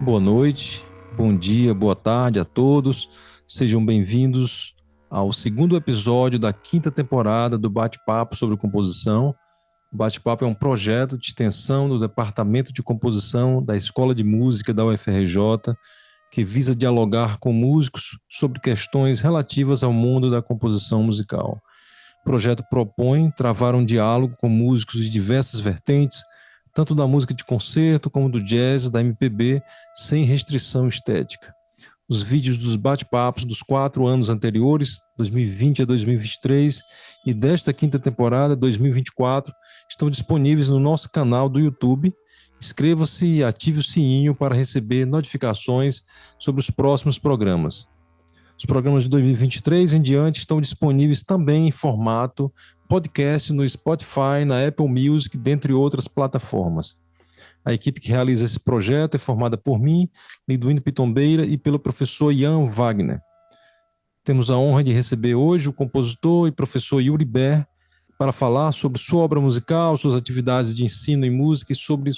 Boa noite, bom dia, boa tarde a todos. Sejam bem-vindos ao segundo episódio da quinta temporada do Bate-Papo sobre Composição. O Bate-Papo é um projeto de extensão do Departamento de Composição da Escola de Música da UFRJ, que visa dialogar com músicos sobre questões relativas ao mundo da composição musical. O projeto propõe travar um diálogo com músicos de diversas vertentes, tanto da música de concerto como do jazz, da MPB, sem restrição estética. Os vídeos dos bate-papos dos 4 anos anteriores, 2020 a 2023, e desta quinta temporada, 2024, estão disponíveis no nosso canal do YouTube. Inscreva-se e ative o sininho para receber notificações sobre os próximos programas. Os programas de 2023 em diante estão disponíveis também em formato podcast no Spotify, na Apple Music, dentre outras plataformas. A equipe que realiza esse projeto é formada por mim, Liduíno Pitombeira, e pelo professor Ian Wagner. Temos a honra de receber hoje o compositor e professor Yuri Ber para falar sobre sua obra musical, suas atividades de ensino em música e sobre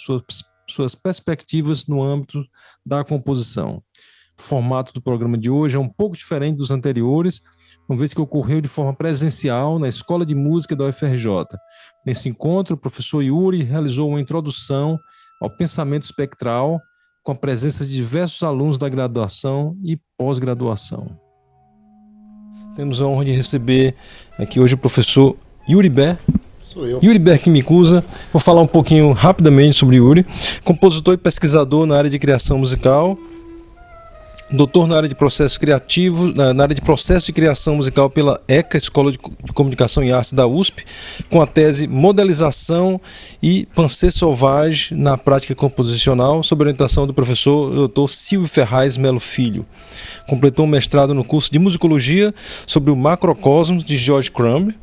suas perspectivas no âmbito da composição. O formato do programa de hoje é um pouco diferente dos anteriores, uma vez que ocorreu de forma presencial na Escola de Música da UFRJ. Nesse encontro, o professor Yuri realizou uma introdução ao pensamento espectral, com a presença de diversos alunos da graduação e pós-graduação. Temos a honra de receber aqui hoje o professor Yuri Ber. Sou eu. Yuri Ber Kimikusa. Vou falar um pouquinho rapidamente sobre Yuri. Compositor e pesquisador na área de criação musical, doutor na área de processo criativo, na área de processo de criação musical pela ECA, Escola de Comunicação e Artes da USP, com a tese Modelização e Pensée Sauvage na Prática Composicional, sob orientação do professor Dr. Silvio Ferraz Melo Filho. Completou um mestrado no curso de Musicologia sobre o Macrocosmos de George Crumb.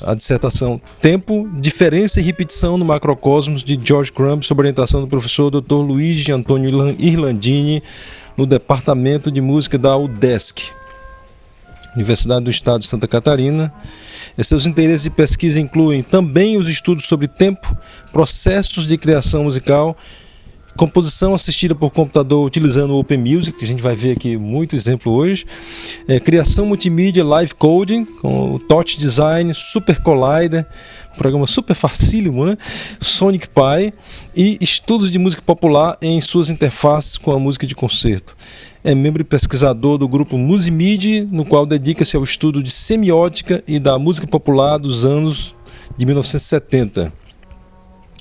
A dissertação Tempo, Diferença e Repetição no Macrocosmos de George Crumb, sob orientação do professor Dr. Luigi Antônio Irlandini, no Departamento de Música da UDESC, Universidade do Estado de Santa Catarina. Seus interesses de pesquisa incluem também os estudos sobre tempo, processos de criação musical, composição assistida por computador utilizando o Open Music, que a gente vai ver aqui muito exemplo hoje, criação multimídia, live coding, com o Touch Design, Super Collider, um programa super facílimo, né? Sonic Pi, e estudos de música popular em suas interfaces com a música de concerto. É membro e pesquisador do grupo Musimidi, no qual dedica-se ao estudo de semiótica e da música popular dos anos de 1970.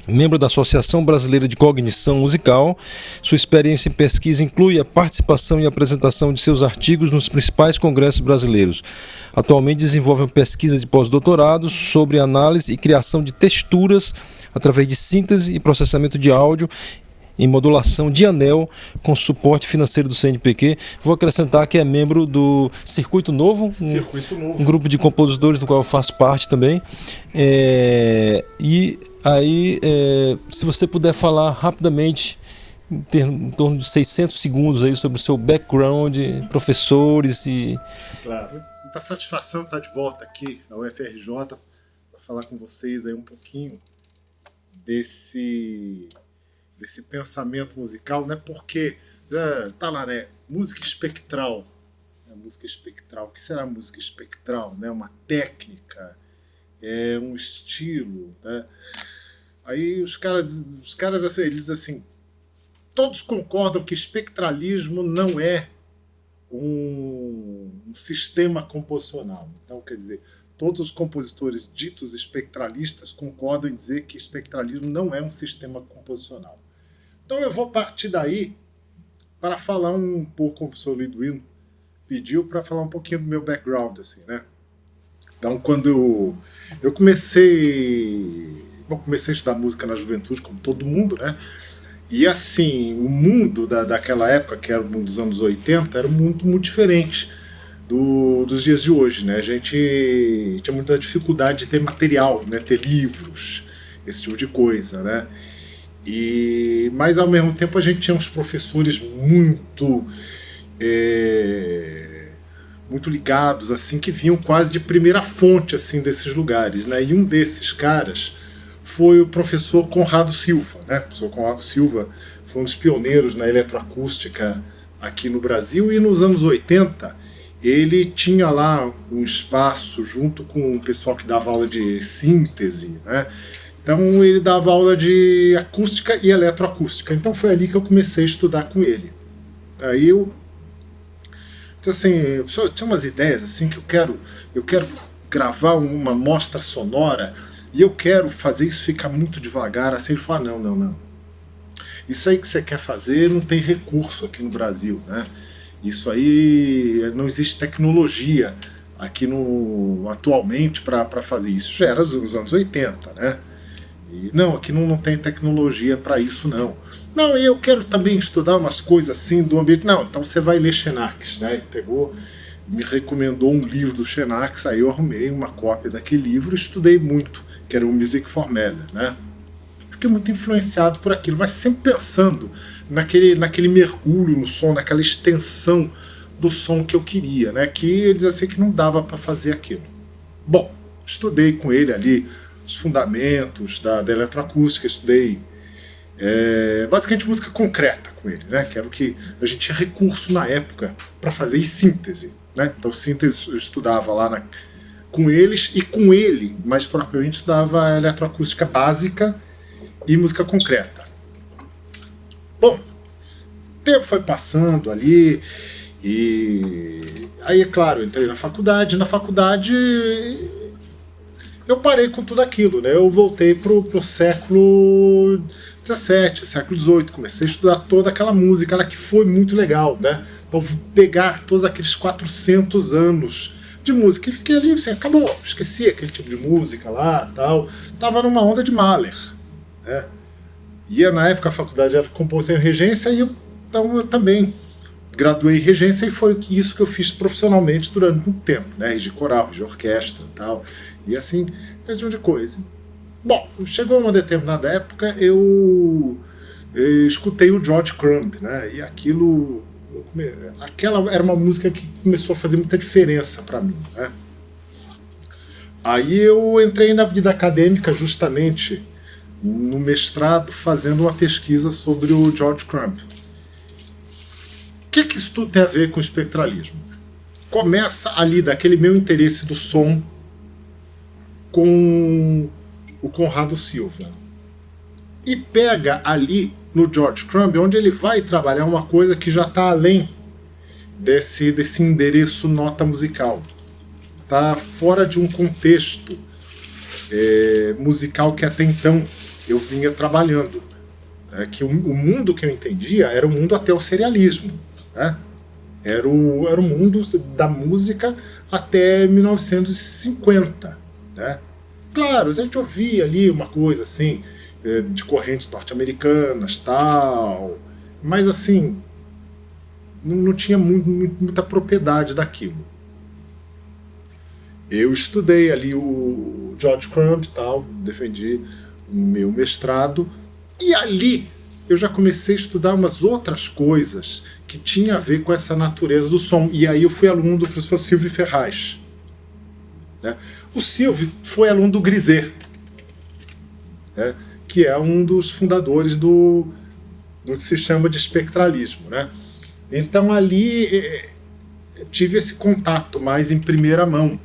Membro da Associação Brasileira de Cognição Musical, sua experiência em pesquisa inclui a participação e apresentação de seus artigos nos principais congressos brasileiros. Atualmente desenvolve uma pesquisa de pós-doutorado sobre análise e criação de texturas através de síntese e processamento de áudio em modulação de anel com suporte financeiro do CNPq. Vou acrescentar que é membro do Circuito Novo, um grupo de compositores do qual eu faço parte também. Se você puder falar rapidamente, em torno de 600 segundos aí sobre o seu background, professores e... Claro, muita satisfação estar de volta aqui na UFRJ para falar com vocês aí um pouquinho desse pensamento musical, né? Porque tá lá, né? Música espectral. Música espectral. O que será música espectral? Né? Uma técnica, um estilo, né? Aí os caras assim, eles dizem assim, todos concordam que espectralismo não é um sistema composicional. Então, quer dizer, todos os compositores ditos espectralistas concordam em dizer que espectralismo não é um sistema composicional. Então eu vou partir daí para falar um pouco, como o professor Liduíno pediu, para falar um pouquinho do meu background, assim, né? Então, quando eu comecei a estudar música na juventude, como todo mundo, né? E assim, o mundo daquela época, que era o mundo dos anos 80, era um mundo muito diferente dos dias de hoje, né? A gente tinha muita dificuldade de ter material, né? Ter livros, esse tipo de coisa, né? Mas ao mesmo tempo a gente tinha uns professores muito ligados, assim, que vinham quase de primeira fonte, assim, desses lugares, né? E um desses caras foi o professor Conrado Silva, né? O professor Conrado Silva foi um dos pioneiros na eletroacústica aqui no Brasil, e nos anos 80 ele tinha lá um espaço junto com o pessoal que dava aula de síntese, né? Então ele dava aula de acústica e eletroacústica. Então foi ali que eu comecei a estudar com ele. Aí eu, assim, eu tinha umas ideias assim que eu quero gravar uma mostra sonora e eu quero fazer isso ficar muito devagar. Assim, ele falou: não. Isso aí que você quer fazer não tem recurso aqui no Brasil, né? Isso aí não existe tecnologia aqui atualmente para fazer isso. Já era nos anos 80, né? E, não, aqui não tem tecnologia para isso, não. Não, e eu quero também estudar umas coisas assim do ambiente. Não, então você vai ler Xenax, né? Ele pegou, me recomendou um livro do Xenax, aí eu arrumei uma cópia daquele livro e estudei muito, que era o Music for Mahler, né? Fiquei muito influenciado por aquilo, mas sempre pensando naquele mergulho no som, naquela extensão do som que eu queria, né? Que ele dizia assim que não dava para fazer aquilo. Bom, estudei com ele ali os fundamentos da eletroacústica, estudei basicamente música concreta com ele, né? Que era o que a gente tinha recurso na época para fazer, e síntese, né? Então síntese eu estudava lá com eles, e com ele, mais propriamente, estudava eletroacústica básica e música concreta. Bom, o tempo foi passando ali, e aí, é claro, eu entrei na faculdade. Na faculdade eu parei com tudo aquilo, né? Eu voltei pro século XVII, século XVIII, comecei a estudar toda aquela música lá, que foi muito legal, né? Então pegar todos aqueles 400 anos de música, e fiquei ali, assim, acabou, esqueci aquele tipo de música lá, tal. Tava numa onda de Mahler, né? E na época a faculdade era composição e regência, e então eu também graduei em regência, e foi isso que eu fiz profissionalmente durante muito tempo, né? De coral, de orquestra e tal, e assim, esse tipo de coisa. Bom, chegou uma determinada época, eu escutei o George Crumb, né? E aquela era uma música que começou a fazer muita diferença para mim, né? Aí eu entrei na vida acadêmica justamente no mestrado, fazendo uma pesquisa sobre o George Crumb. O que isso tudo tem a ver com o espectralismo? Começa ali daquele meu interesse do som com o Conrado Silva, e pega ali no George Crumb, onde ele vai trabalhar uma coisa que já está além desse endereço nota musical. Está fora de um contexto musical que até então eu vinha trabalhando. Que o mundo que eu entendia era o mundo até o serialismo, né? Era o mundo da música até 1950, né? Claro, a gente ouvia ali uma coisa assim, de correntes norte-americanas, tal, mas assim, não tinha muita propriedade daquilo. Eu estudei ali o George Crumb e tal, defendi o meu mestrado, e ali eu já comecei a estudar umas outras coisas que tinha a ver com essa natureza do som. E aí eu fui aluno do professor Silvio Ferraz, né? O Silvio foi aluno do Grisé, né? Que é um dos fundadores do que se chama de espectralismo, né? Então ali tive esse contato mais em primeira mão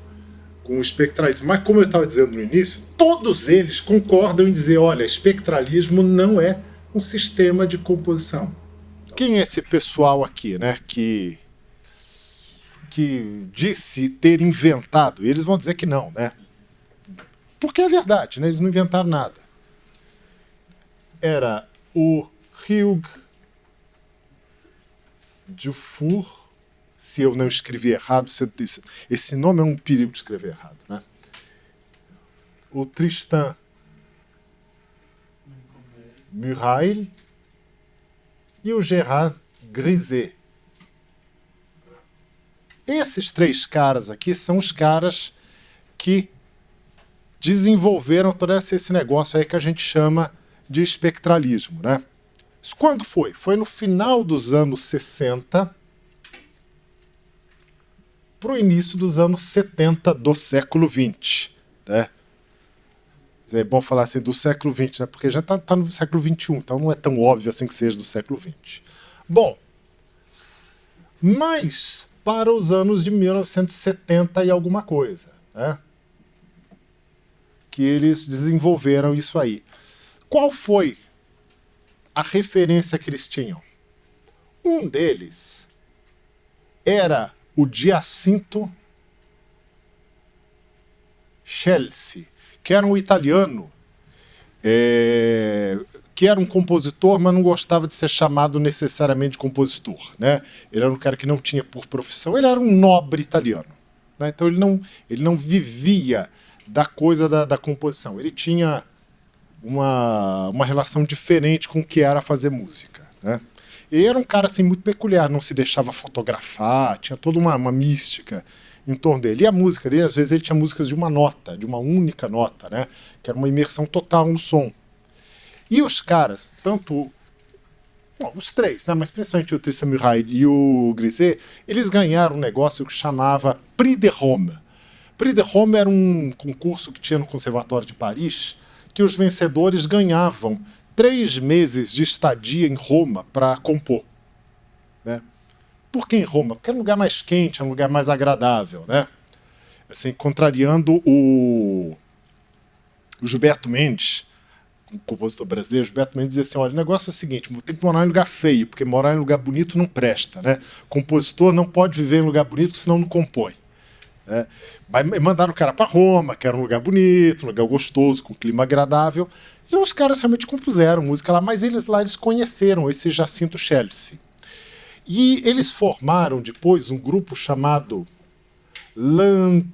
com o espectralismo. Mas como eu estava dizendo no início, todos eles concordam em dizer: olha, espectralismo não é um sistema de composição. Quem é esse pessoal aqui, né, que disse ter inventado? Eles vão dizer que não, né? Porque é verdade, né? Eles não inventaram nada. Era o Hugues Dufour, se eu não escrevi errado, esse nome é um perigo de escrever errado, né? O Tristan Murail e o Gerard Grisé. Esses três caras aqui são os caras que desenvolveram todo esse negócio aí que a gente chama de espectralismo, né? Isso quando foi? Foi no final dos anos 60 para o início dos anos 70 do século XX, né? É bom falar assim do século XX, né? Porque já está no século XXI, então não é tão óbvio assim que seja do século XX. Bom, mas para os anos de 1970 e alguma coisa, né? Que eles desenvolveram isso aí. Qual foi a referência que eles tinham? Um deles era o Giacinto Scelsi, que era um italiano, que era um compositor, mas não gostava de ser chamado necessariamente de compositor, né? Ele era um cara que não tinha por profissão, ele era um nobre italiano, né? Então ele não vivia da coisa da composição, ele tinha uma relação diferente com o que era fazer música, né? Ele era um cara assim, muito peculiar, não se deixava fotografar, tinha toda uma mística em torno dele. E a música dele, às vezes ele tinha músicas de uma nota, de uma única nota, né? Que era uma imersão total no som. E os caras, tanto os três, né? Mas principalmente o Tristan Murray e o Grisé, eles ganharam um negócio que chamava Prix de Rome. Prix de Rome era um concurso que tinha no Conservatório de Paris, que os vencedores ganhavam 3 meses de estadia em Roma para compor, né? Por que em Roma? Porque era um lugar mais quente, é um lugar mais agradável, né? Assim, contrariando o Gilberto Mendes, um compositor brasileiro. Gilberto Mendes dizia assim: olha, o negócio é o seguinte, tem que morar em lugar feio, porque morar em lugar bonito não presta, né? Compositor não pode viver em lugar bonito, senão não compõe. Mandaram o cara para Roma, que era um lugar bonito, um lugar gostoso, com um clima agradável, e os caras realmente compuseram música lá, mas eles conheceram esse Giacinto Scelsi. E eles formaram depois um grupo chamado Lantineher.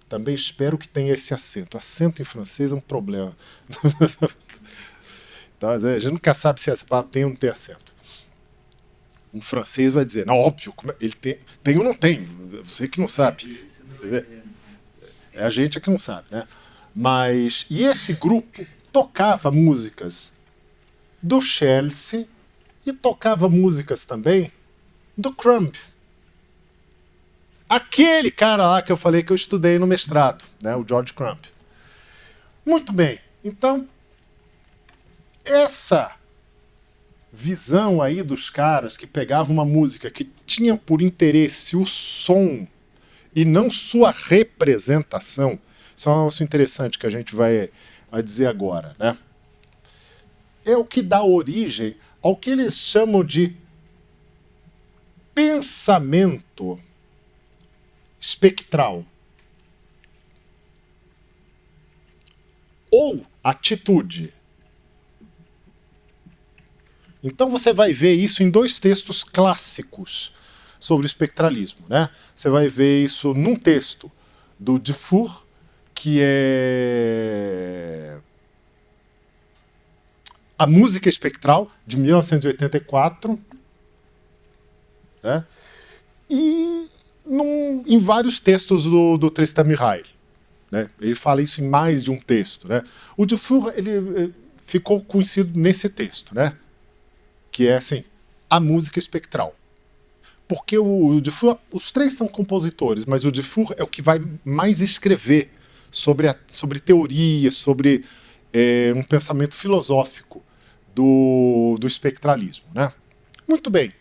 Também espero que tenha esse acento. Acento em francês é um problema. Então, a gente nunca sabe se essa palavra tem ou não tem acento. Um francês vai dizer, não, óbvio, ele tem ou não tem, você que não sabe. É a gente que não sabe, né? Mas, e esse grupo tocava músicas do Scelsi e tocava músicas também do Crumb. Aquele cara lá que eu falei que eu estudei no mestrado, né? O George Crumb. Muito bem, então essa visão aí dos caras que pegavam uma música que tinha por interesse o som e não sua representação, isso é um negócio interessante que a gente vai dizer agora, né? É o que dá origem ao que eles chamam de pensamento espectral ou atitude. Então você vai ver isso em 2 textos clássicos sobre o espectralismo, né? Você vai ver isso num texto do Dufour, que é A Música Espectral, de 1984, né? E em vários textos do Tristan Murray, né? Ele fala isso em mais de um texto, né? O Dufour, ele ficou conhecido nesse texto, né? Que é assim, a música espectral. Porque o Dufour, os 3 são compositores, mas o Dufour é o que vai mais escrever sobre teoria, sobre um pensamento filosófico do espectralismo, né? Muito bem.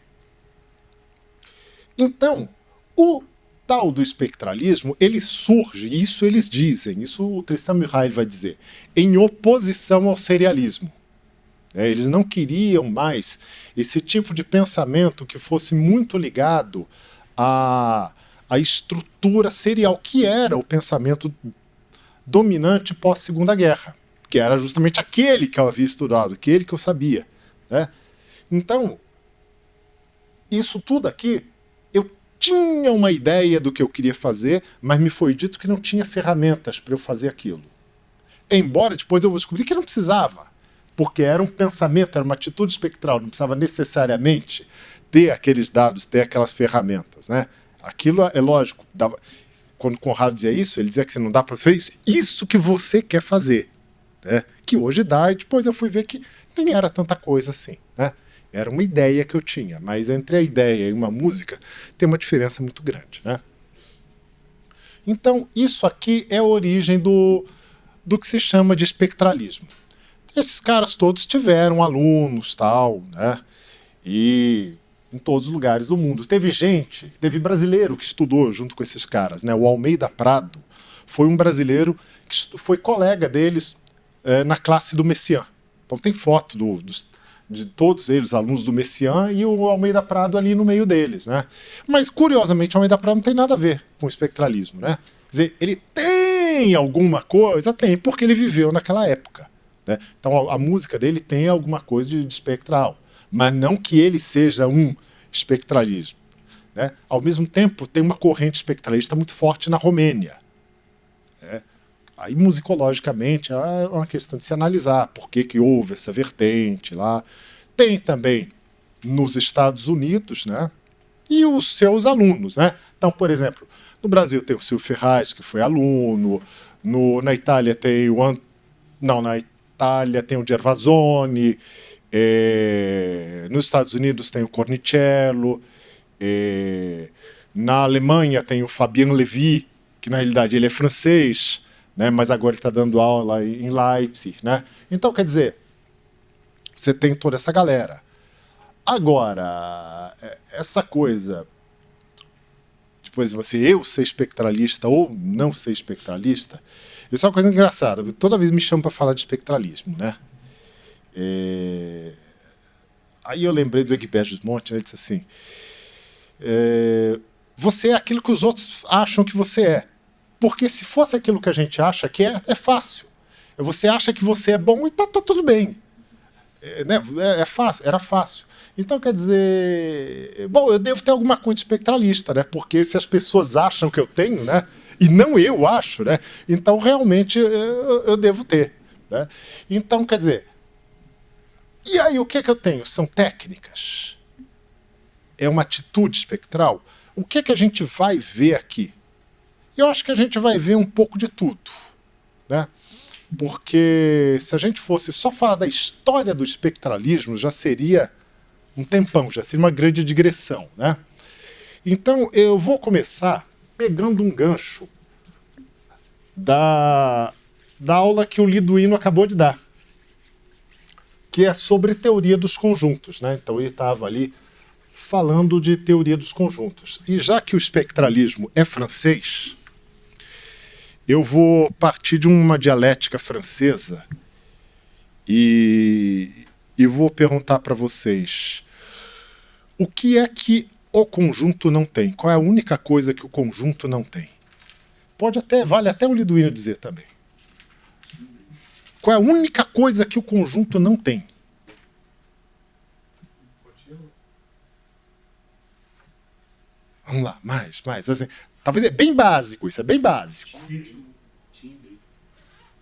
Então, o tal do espectralismo, ele surge, isso eles dizem, isso o Tristan Murray vai dizer, em oposição ao serialismo. Eles não queriam mais esse tipo de pensamento que fosse muito ligado à estrutura serial, que era o pensamento dominante pós-Segunda Guerra, que era justamente aquele que eu havia estudado, aquele que eu sabia, né? Então, isso tudo aqui, eu tinha uma ideia do que eu queria fazer, mas me foi dito que não tinha ferramentas para eu fazer aquilo. Embora depois eu vou descobrir que não precisava, porque era um pensamento, era uma atitude espectral, não precisava necessariamente ter aqueles dados, ter aquelas ferramentas, né? Aquilo é lógico. Quando Conrado dizia isso, ele dizia que você não dá para fazer isso que você quer fazer, né? Que hoje dá, e depois eu fui ver que nem era tanta coisa assim, né? Era uma ideia que eu tinha, mas entre a ideia e uma música tem uma diferença muito grande, né? Então, isso aqui é a origem do que se chama de espectralismo. Esses caras todos tiveram alunos, tal, né? E em todos os lugares do mundo. Teve brasileiro que estudou junto com esses caras, né? O Almeida Prado foi um brasileiro que foi colega deles na classe do Messiaen. Então tem foto de todos eles, alunos do Messiaen, e o Almeida Prado ali no meio deles, né? Mas, curiosamente, o Almeida Prado não tem nada a ver com o espectralismo, né? Quer dizer, ele tem alguma coisa? Tem, porque ele viveu naquela época, né? Então a música dele tem alguma coisa de espectral, mas não que ele seja um espectralismo, né? Ao mesmo tempo, tem uma corrente espectralista muito forte na Romênia, né? Aí, musicologicamente, é uma questão de se analisar por que houve essa vertente lá. Tem também nos Estados Unidos, né? E os seus alunos, né? Então, por exemplo, no Brasil tem o Silvio Ferraz, que foi aluno. Na Itália tem na Itália tem o Gervasoni. Nos Estados Unidos tem o Cornicello. Na Alemanha tem o Fabien Levy, que na realidade ele é francês, né, mas agora ele está dando aula em Leipzig, né? Então, quer dizer, você tem toda essa galera. Agora, essa coisa, tipo, eu ser espectralista ou não ser espectralista, isso é uma coisa engraçada. Toda vez me chamam para falar de espectralismo, né? Aí eu lembrei do Egberto Gismonti, né? Ele disse assim, você é aquilo que os outros acham que você é. Porque se fosse aquilo que a gente acha que é fácil. Você acha que você é bom e tá tudo bem. Né? Fácil, era fácil. Então, quer dizer... Bom, eu devo ter alguma coisa espectralista, né? Porque se as pessoas acham que eu tenho, né? E não eu acho, né? Então, realmente, eu devo ter. Né? Então, quer dizer... E aí, o que é que eu tenho? São técnicas. É uma atitude espectral. O que é que a gente vai ver aqui? Eu acho que a gente vai ver um pouco de tudo, né? Porque se a gente fosse só falar da história do espectralismo, já seria um tempão, já seria uma grande digressão, né? Então eu vou começar pegando um gancho da aula que o Liduino acabou de dar, que é sobre teoria dos conjuntos, né? Então ele estava ali falando de teoria dos conjuntos. E já que o espectralismo é francês, eu vou partir de uma dialética francesa e vou perguntar para vocês o que é que o conjunto não tem? Qual é a única coisa que o conjunto não tem? Vale até o Liduino dizer também. Qual é a única coisa que o conjunto não tem? Vamos lá, mais. Assim, talvez é bem básico, isso é bem básico.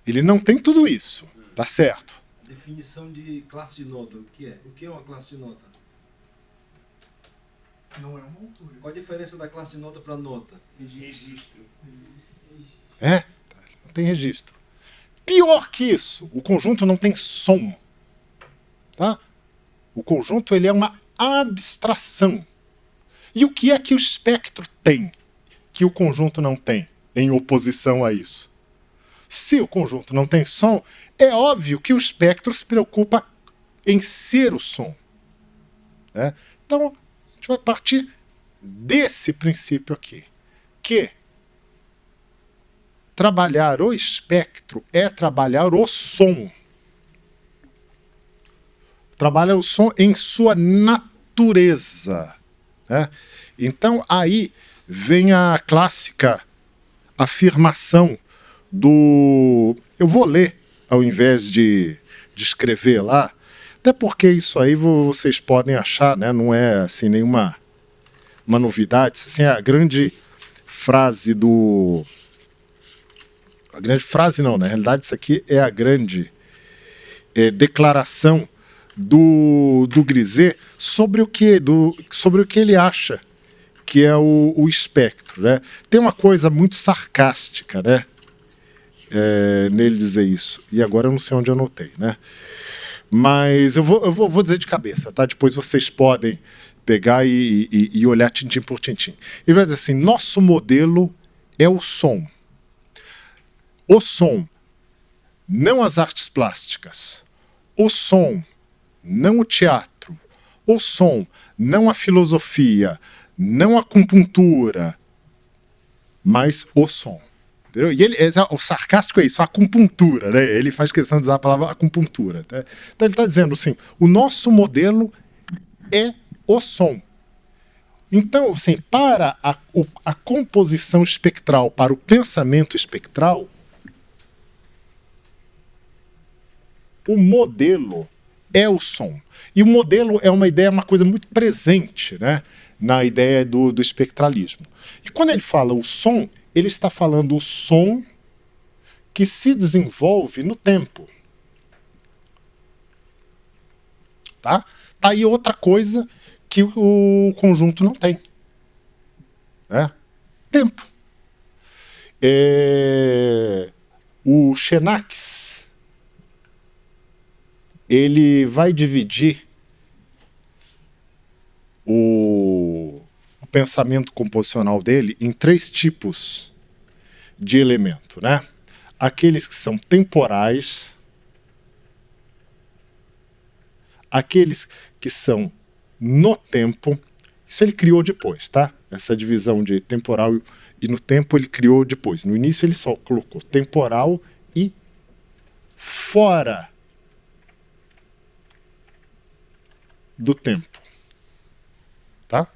Ele não tem tudo isso, tá certo? A definição de classe de nota, o que é? O que é uma classe de nota? Não é uma altura. Qual a diferença da classe de nota para nota? Registro. Não tem registro. Pior que isso, o conjunto não tem som. Tá? O conjunto ele é uma abstração. E o que é que o espectro tem que o conjunto não tem, em oposição a isso? Se o conjunto não tem som, é óbvio que o espectro se preocupa em ser o som. Né? Então, a gente vai partir desse princípio aqui, que trabalhar o espectro é trabalhar o som. Trabalha o som em sua natureza. Né? Então, aí vem a clássica afirmação do... Eu vou ler ao invés de escrever lá, até porque isso aí vocês podem achar, né? Não é assim nenhuma uma novidade. Assim, a grande frase do... A grande frase não, na realidade isso aqui é a grande declaração do Grisé sobre o que ele acha que é o espectro, né? Tem uma coisa muito sarcástica, né? Nele dizer isso. E agora eu não sei onde eu anotei, né? Mas eu vou dizer de cabeça, tá? Depois vocês podem pegar e olhar tintim por tintim. Ele vai dizer assim: nosso modelo é o som. O som, não as artes plásticas. O som, não o teatro. O som, não a filosofia, não a acupuntura, mas o som. Entendeu? E o sarcástico é isso, a acupuntura, né? Ele faz questão de usar a palavra acupuntura. Tá? Então ele está dizendo assim, o nosso modelo é o som. Então, assim, para a composição espectral, para o pensamento espectral, o modelo é o som. E o modelo é uma ideia, uma coisa muito presente, né, na ideia do espectralismo. E quando ele fala o som, ele está falando o som que se desenvolve no tempo. Tá? Tá aí outra coisa que o conjunto não tem. Né? Tempo. O Xenax, ele vai dividir o pensamento composicional dele em 3 tipos de elemento, né? Aqueles que são temporais, aqueles que são no tempo. Isso ele criou depois, tá? Essa divisão de temporal e no tempo ele criou depois. No início ele só colocou temporal e fora do tempo. Tá?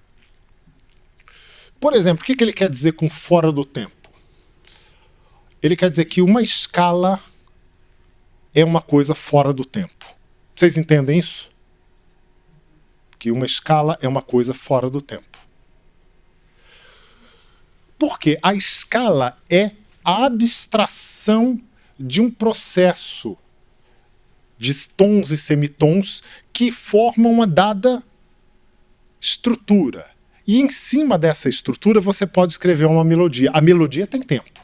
Por exemplo, o que ele quer dizer com fora do tempo? Ele quer dizer que uma escala é uma coisa fora do tempo. Vocês entendem isso? Que uma escala é uma coisa fora do tempo. Porque a escala é a abstração de um processo de tons e semitons que formam uma dada estrutura. E em cima dessa estrutura você pode escrever uma melodia. A melodia tem tempo.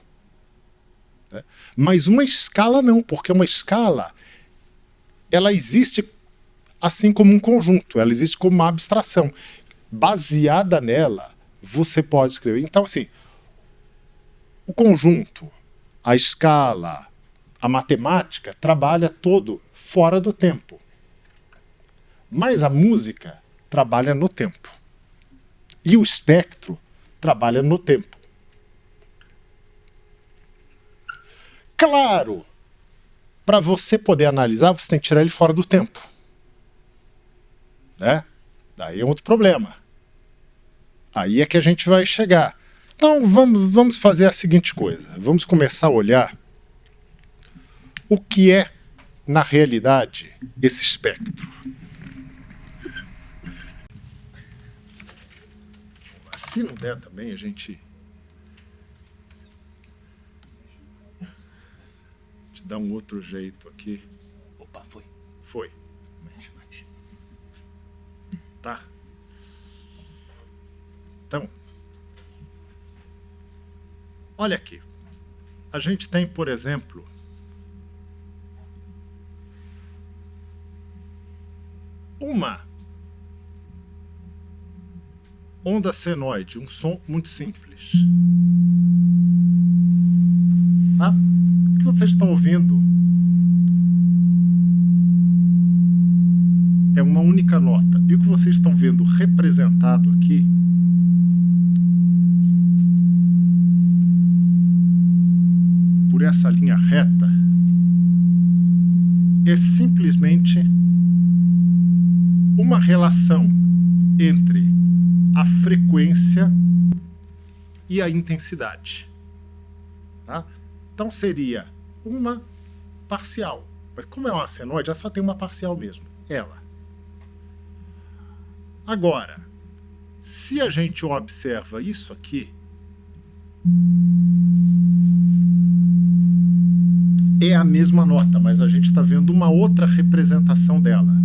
Né? Mas uma escala não, porque uma escala ela existe assim como um conjunto, ela existe como uma abstração. Baseada nela, você pode escrever. Então, assim, o conjunto, a escala, a matemática trabalha todo fora do tempo. Mas a música trabalha no tempo. E o espectro trabalha no tempo. Claro, para você poder analisar, você tem que tirar ele fora do tempo. Né? Daí é outro problema. Aí é que a gente vai chegar. Então vamos fazer a seguinte coisa. Vamos começar a olhar o que é, na realidade, esse espectro. Se não der também, a gente dá um outro jeito aqui. Opa, foi. Foi. Mexe. Tá? Então, olha aqui. A gente tem, por exemplo, uma onda senoide, um som muito simples. Tá? O que vocês estão ouvindo é uma única nota. E o que vocês estão vendo representado aqui por essa linha reta é simplesmente uma relação entre a frequência e a intensidade. Tá? Então seria uma parcial. Mas como é uma senoide, ela só tem uma parcial mesmo. Ela. Agora, se a gente observa isso aqui, é a mesma nota, mas a gente está vendo uma outra representação dela.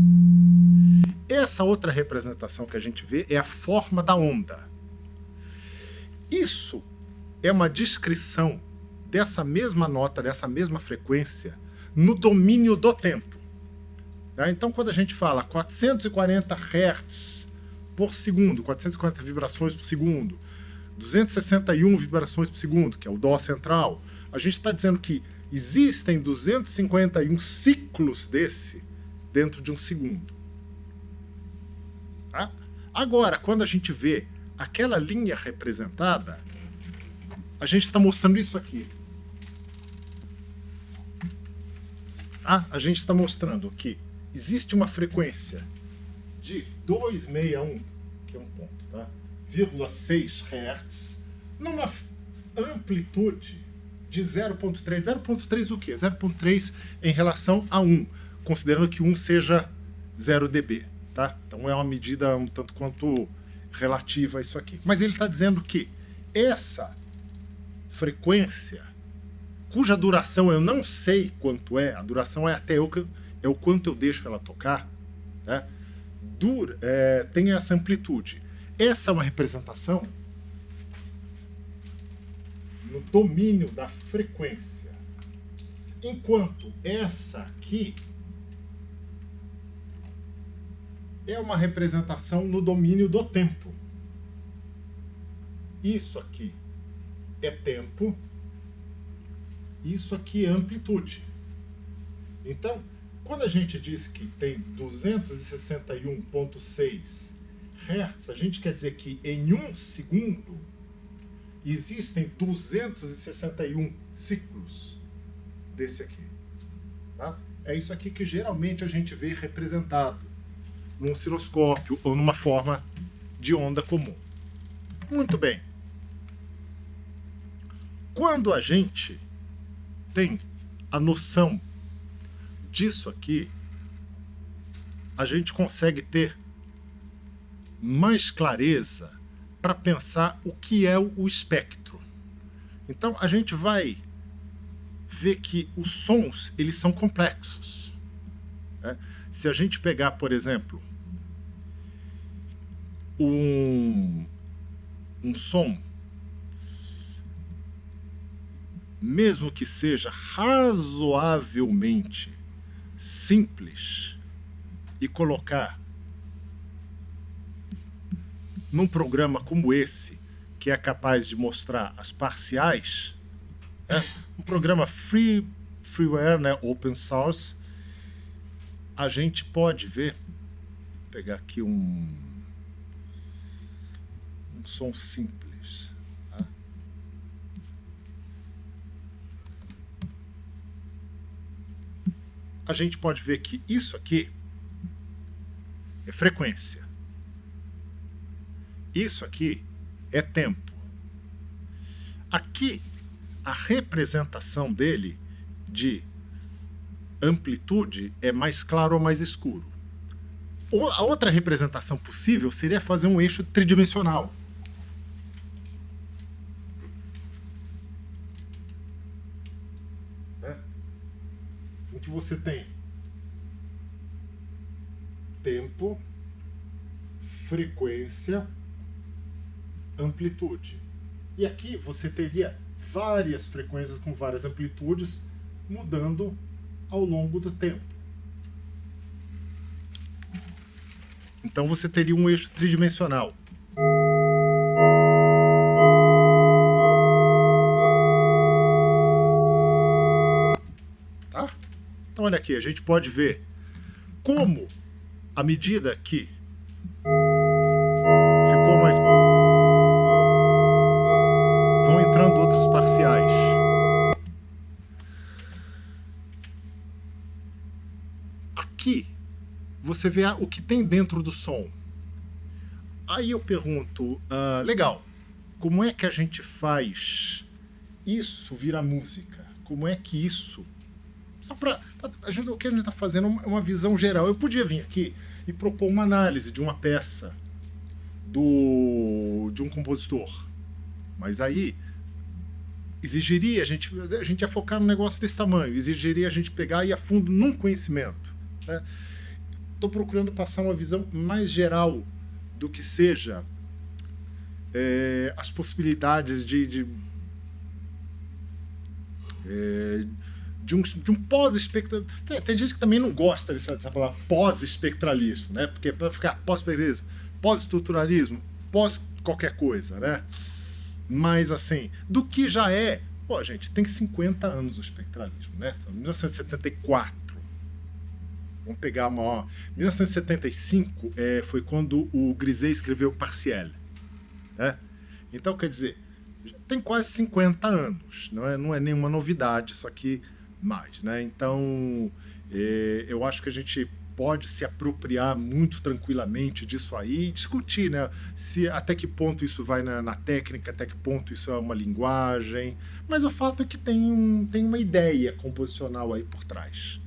Essa outra representação que a gente vê é a forma da onda. Isso é uma descrição dessa mesma nota, dessa mesma frequência, no domínio do tempo. Então, quando a gente fala 440 Hz por segundo, 440 vibrações por segundo, 261 vibrações por segundo, que é o Dó central. A gente está dizendo que existem 251 ciclos desse dentro de um segundo. Tá? Agora, quando a gente vê aquela linha representada, a gente está mostrando isso aqui. Tá? A gente está mostrando que existe uma frequência de 261, que é um ponto, tá? 0,6 Hz, numa amplitude de 0,3. 0,3 o quê? 0,3 em relação a 1, considerando que 1 seja 0 dB. Tá? Então é uma medida um tanto quanto relativa a isso aqui. Mas ele está dizendo que essa frequência, cuja duração eu não sei quanto é, a duração é até o quanto eu deixo ela tocar, né? Tem essa amplitude. Essa é uma representação no domínio da frequência, enquanto essa aqui é uma representação no domínio do tempo. Isso aqui é tempo, isso aqui é amplitude. Então, quando a gente diz que tem 261,6 Hz, a gente quer dizer que em um segundo existem 261 ciclos desse aqui. Tá? É isso aqui que geralmente a gente vê representado num osciloscópio ou numa forma de onda comum. Muito bem. Quando a gente tem a noção disso aqui, a gente consegue ter mais clareza para pensar o que é o espectro. Então a gente vai ver que os sons, eles são complexos, né? Se a gente pegar, por exemplo, um som, mesmo que seja razoavelmente simples, e colocar num programa como esse, que é capaz de mostrar as parciais, né? Um programa freeware, né? Open source, a gente pode ver, vou pegar aqui um som simples, tá? A gente pode ver que isso aqui é frequência. Isso aqui é tempo. Aqui, a representação dele de amplitude é mais claro ou mais escuro. A outra representação possível seria fazer um eixo tridimensional. Em que você tem tempo, frequência, amplitude. E aqui você teria várias frequências com várias amplitudes mudando ao longo do tempo. Então você teria um eixo tridimensional. Tá? Então olha aqui, a gente pode ver como, à medida que ficou mais... vão entrando outras parciais. Aqui você vê o que tem dentro do som. Aí eu pergunto, legal, como é que a gente faz isso virar música? Como é que isso... Só para o que a gente está fazendo é uma visão geral. Eu podia vir aqui e propor uma análise de uma peça de um compositor, mas aí exigiria a gente ia focar num negócio desse tamanho, exigiria a gente pegar e ir a fundo num conhecimento, né? Estou procurando passar uma visão mais geral do que seja as possibilidades de um pós-espectralismo. Tem gente que também não gosta dessa palavra pós-espectralismo, né? Porque para ficar pós-espectralismo, pós-estruturalismo, pós qualquer coisa, né? Mas, assim, do que já é... Pô, gente, tem 50 anos o espectralismo, né? Então, 1974. Vamos pegar uma... Ó, 1975 foi quando o Griset escreveu Partiel. Né? Então, quer dizer, tem quase 50 anos. Não é nenhuma novidade isso aqui mais. Né? Então, eu acho que a gente pode se apropriar muito tranquilamente disso aí e discutir, né? Até que ponto isso vai na técnica, até que ponto isso é uma linguagem. Mas o fato é que tem uma ideia composicional aí por trás.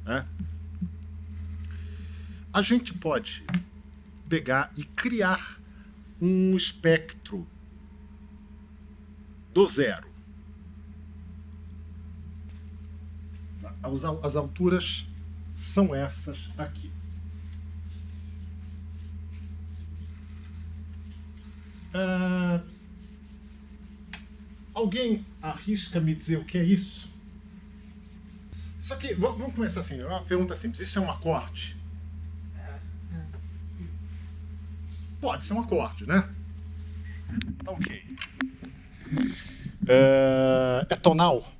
Né? A gente pode pegar e criar um espectro do zero. As alturas são essas aqui. Alguém arrisca me dizer o que é isso? Só que, vamos começar assim, uma pergunta simples. Isso é um acorde? Pode ser um acorde, né? Ok. É tonal?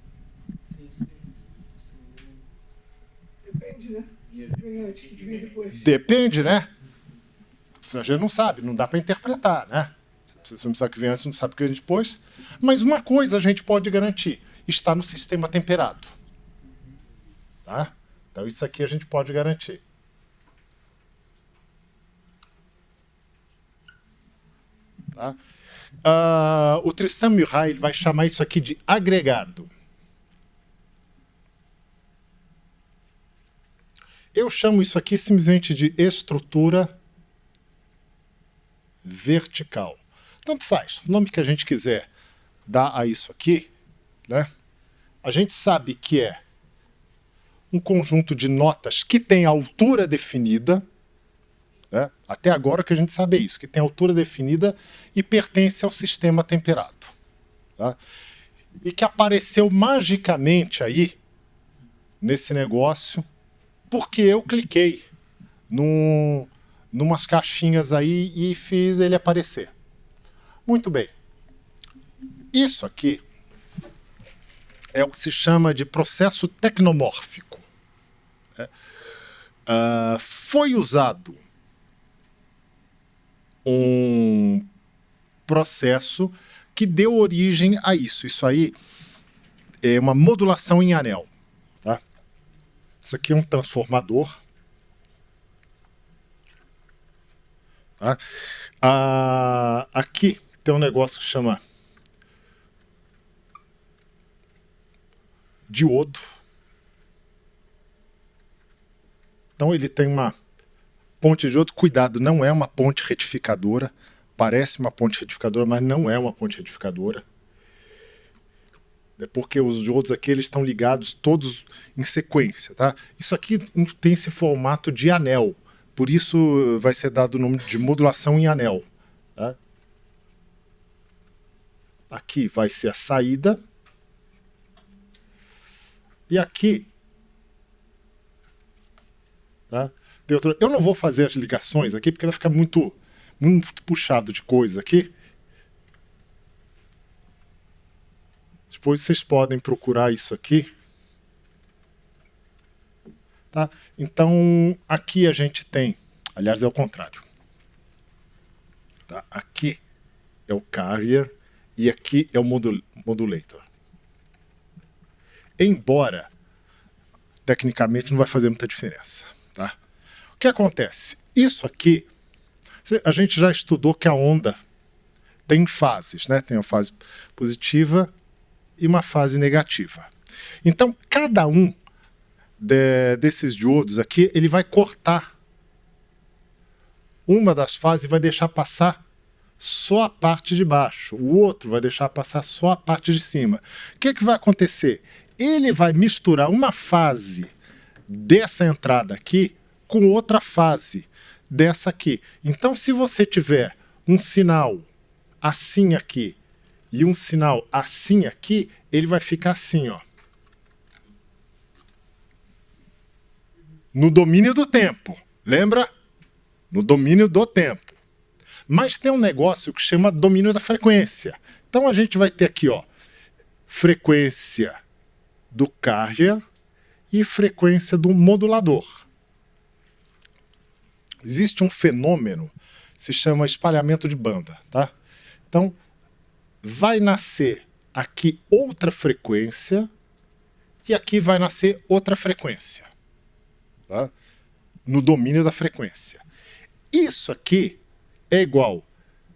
Depende, né? O que vem antes, o que vem depois. Depende, né? A gente não sabe, não dá para interpretar, né? Você não sabe o que vem antes, não sabe o que vem depois. Mas uma coisa a gente pode garantir: está no sistema temperado. Tá? Então isso aqui a gente pode garantir. Tá? O Tristan Murail vai chamar isso aqui de agregado. Eu chamo isso aqui simplesmente de estrutura vertical. Tanto faz, o nome que a gente quiser dar a isso aqui, né? A gente sabe que é um conjunto de notas que tem altura definida, né? Até agora que a gente sabe é isso, que tem altura definida e pertence ao sistema temperado. Tá? E que apareceu magicamente nesse negócio porque eu cliquei numas caixinhas aí e fiz ele aparecer. Muito bem. Isso aqui é o que se chama de processo tecnomórfico. Foi usado um processo que deu origem a isso. Isso aí é uma modulação em anel. Tá? Isso aqui é um transformador. Tá? Aqui tem um negócio que chama diodo. Então ele tem uma ponte de diodo. Cuidado, não é uma ponte retificadora. Parece uma ponte retificadora, mas não é uma ponte retificadora. É porque os diodos aqui eles estão ligados todos em sequência. Tá? Isso aqui tem esse formato de anel. Por isso vai ser dado o nome de modulação em anel. Tá? Aqui vai ser a saída. E aqui... Tá? Eu não vou fazer as ligações aqui, porque vai ficar muito puxado de coisa aqui. Depois vocês podem procurar isso aqui. Tá? Então, aqui a gente tem... Aliás, é o contrário. Tá? Aqui é o carrier e aqui é o modulator. Embora, tecnicamente, não vai fazer muita diferença. Tá? O que acontece? Isso aqui, a gente já estudou que a onda tem fases, né? Tem uma fase positiva e uma fase negativa. Então, cada um desses diodos aqui, ele vai cortar uma das fases e vai deixar passar só a parte de baixo. O outro vai deixar passar só a parte de cima. O que vai acontecer? Ele vai misturar uma fase dessa entrada aqui com outra fase dessa aqui. Então, se você tiver um sinal assim aqui e um sinal assim aqui, ele vai ficar assim, ó. No domínio do tempo. Lembra? No domínio do tempo. Mas tem um negócio que chama domínio da frequência, Então a gente vai ter aqui, ó, frequência do carrier e frequência do modulador. Existe um fenômeno, se chama espalhamento de banda, tá? Então, vai nascer aqui outra frequência e aqui vai nascer outra frequência, tá? No domínio da frequência. Isso aqui é igual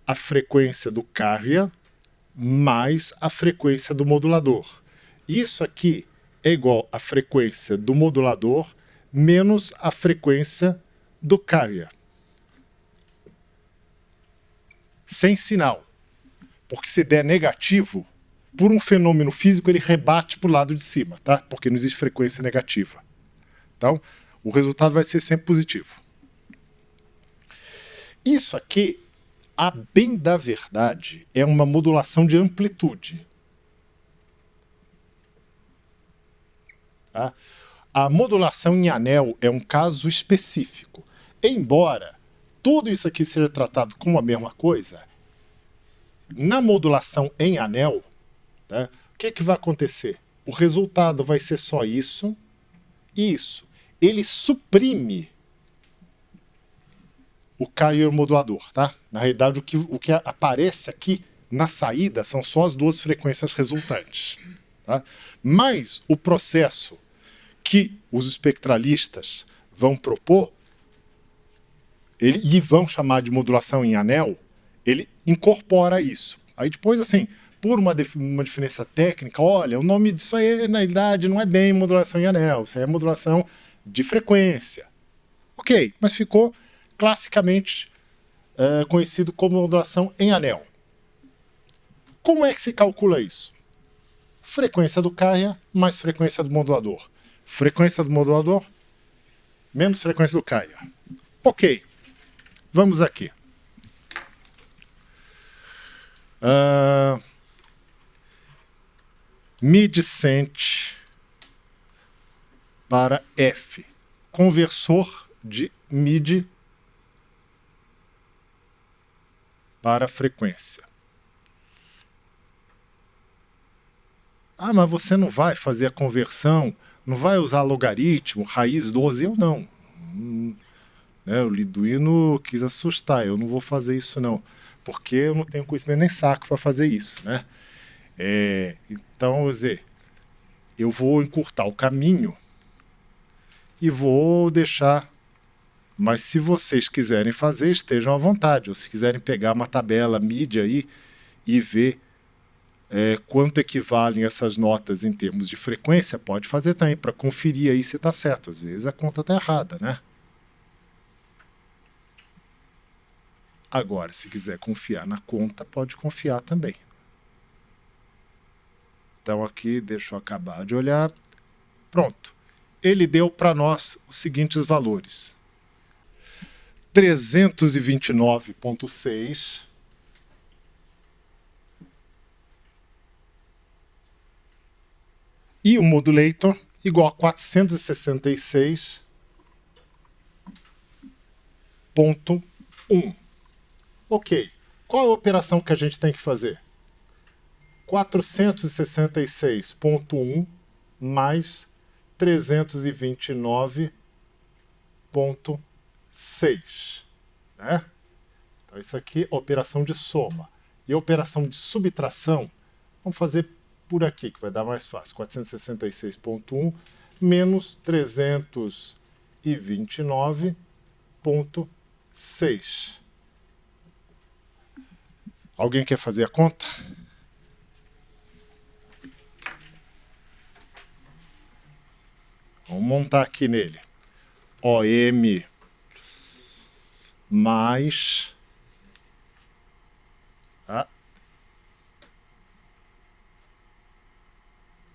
à frequência do carrier mais a frequência do modulador. Isso aqui é igual à frequência do modulador menos a frequência do carrier. Sem sinal. Porque se der negativo, por um fenômeno físico, ele rebate para o lado de cima, tá? Porque não existe frequência negativa. Então, o resultado vai ser sempre positivo. Isso aqui, a bem da verdade, é uma modulação de amplitude. Tá? A modulação em anel é um caso específico. Embora tudo isso aqui seja tratado como a mesma coisa, na modulação em anel, tá, o que vai acontecer? O resultado vai ser só isso e isso. Ele suprime o carrier modulador, tá? Na realidade, o que aparece aqui na saída são só as duas frequências resultantes. Tá? Mas o processo que os espectralistas vão propor e vão chamar de modulação em anel, ele incorpora isso. Aí depois, assim, por uma diferença técnica, olha, o nome disso aí, na realidade, não é bem modulação em anel, isso aí é modulação de frequência. Ok, mas ficou classicamente conhecido como modulação em anel. Como é que se calcula isso? Frequência do carrier mais frequência do modulador. Frequência do modulador menos frequência do carrier. Ok, vamos aqui. MIDI-Sent para F. Conversor de MIDI para frequência. Ah, mas você não vai fazer a conversão, não vai usar logaritmo, raiz 12? Eu não. O Liduino quis assustar, eu não vou fazer isso não, porque eu não tenho conhecimento nem saco para fazer isso, né? Então, eu vou encurtar o caminho e vou deixar. Mas se vocês quiserem fazer, estejam à vontade. Ou se quiserem pegar uma tabela mídia aí e ver quanto equivalem essas notas em termos de frequência, pode fazer também, para conferir aí se está certo. Às vezes a conta está errada, né? Agora, se quiser confiar na conta, pode confiar também. Então aqui, deixa eu acabar de olhar. Pronto. Ele deu para nós os seguintes valores. 329,6 e o modulator igual a 466,1. Ok. Qual é a operação que a gente tem que fazer? 466,1 mais 329,6. Né? Então isso aqui é operação de soma. E a operação de subtração, vamos fazer por aqui, que vai dar mais fácil. 466,1 menos 329,6. Alguém quer fazer a conta? Vamos montar aqui nele. OM mais... Tá?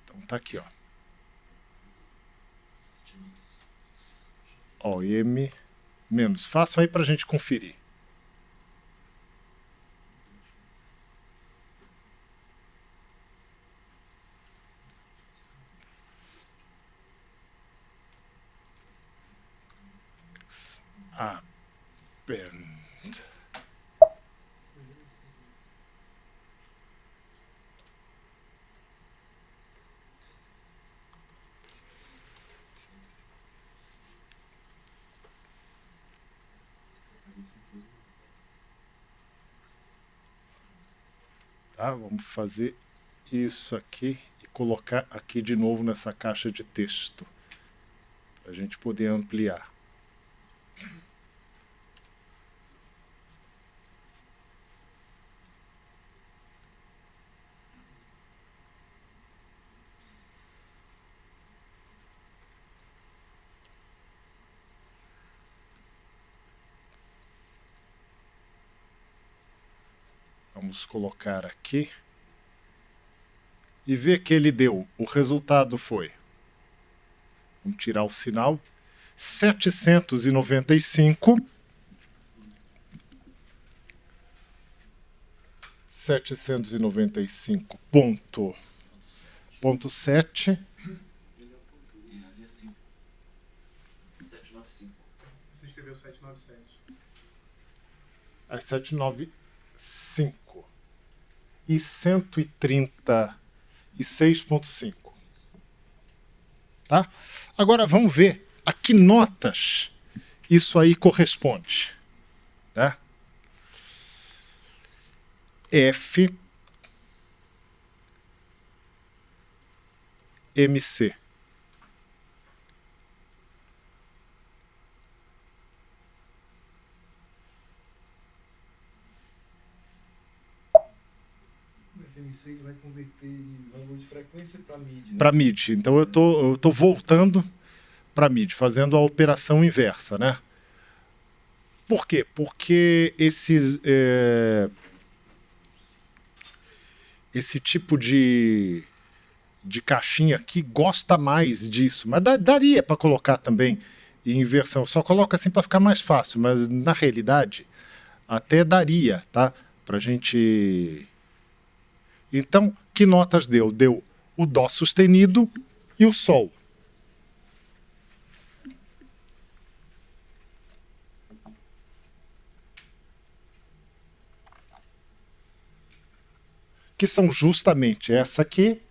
Então tá aqui, ó. OM menos. Façam aí para a gente conferir. Append. Tá? Vamos fazer isso aqui e colocar aqui de novo nessa caixa de texto, para a gente poder ampliar. Vamos colocar aqui e ver que ele deu. O resultado foi, vamos tirar o sinal, 795. 795.7. Você escreveu 797. Às 795 e 136.5. Tá? Agora vamos ver a que notas isso aí corresponde. Tá? F, MC. O FMC vai converter valor de frequência para MIDI. Né? Para MIDI. Então eu tô voltando para MIDI, fazendo a operação inversa, né? Por quê? Porque esse tipo de caixinha aqui gosta mais disso, mas daria para colocar também em inversão. Só coloca assim para ficar mais fácil, mas na realidade até daria, tá? Pra gente. Então, que notas deu? Deu o Dó sustenido e o Sol. Que são justamente essa aqui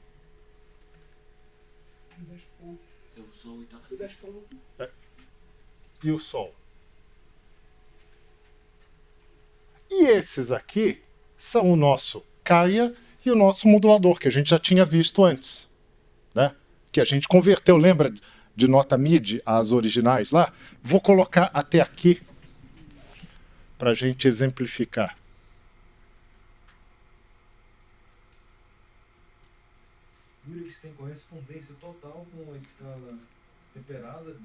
e o Sol. E esses aqui são o nosso Kaya e o nosso modulador, que a gente já tinha visto antes, né? Que a gente converteu, lembra de nota MIDI às originais lá? Vou colocar até aqui para a gente exemplificar. Yuri, tem correspondência total com a escala temperada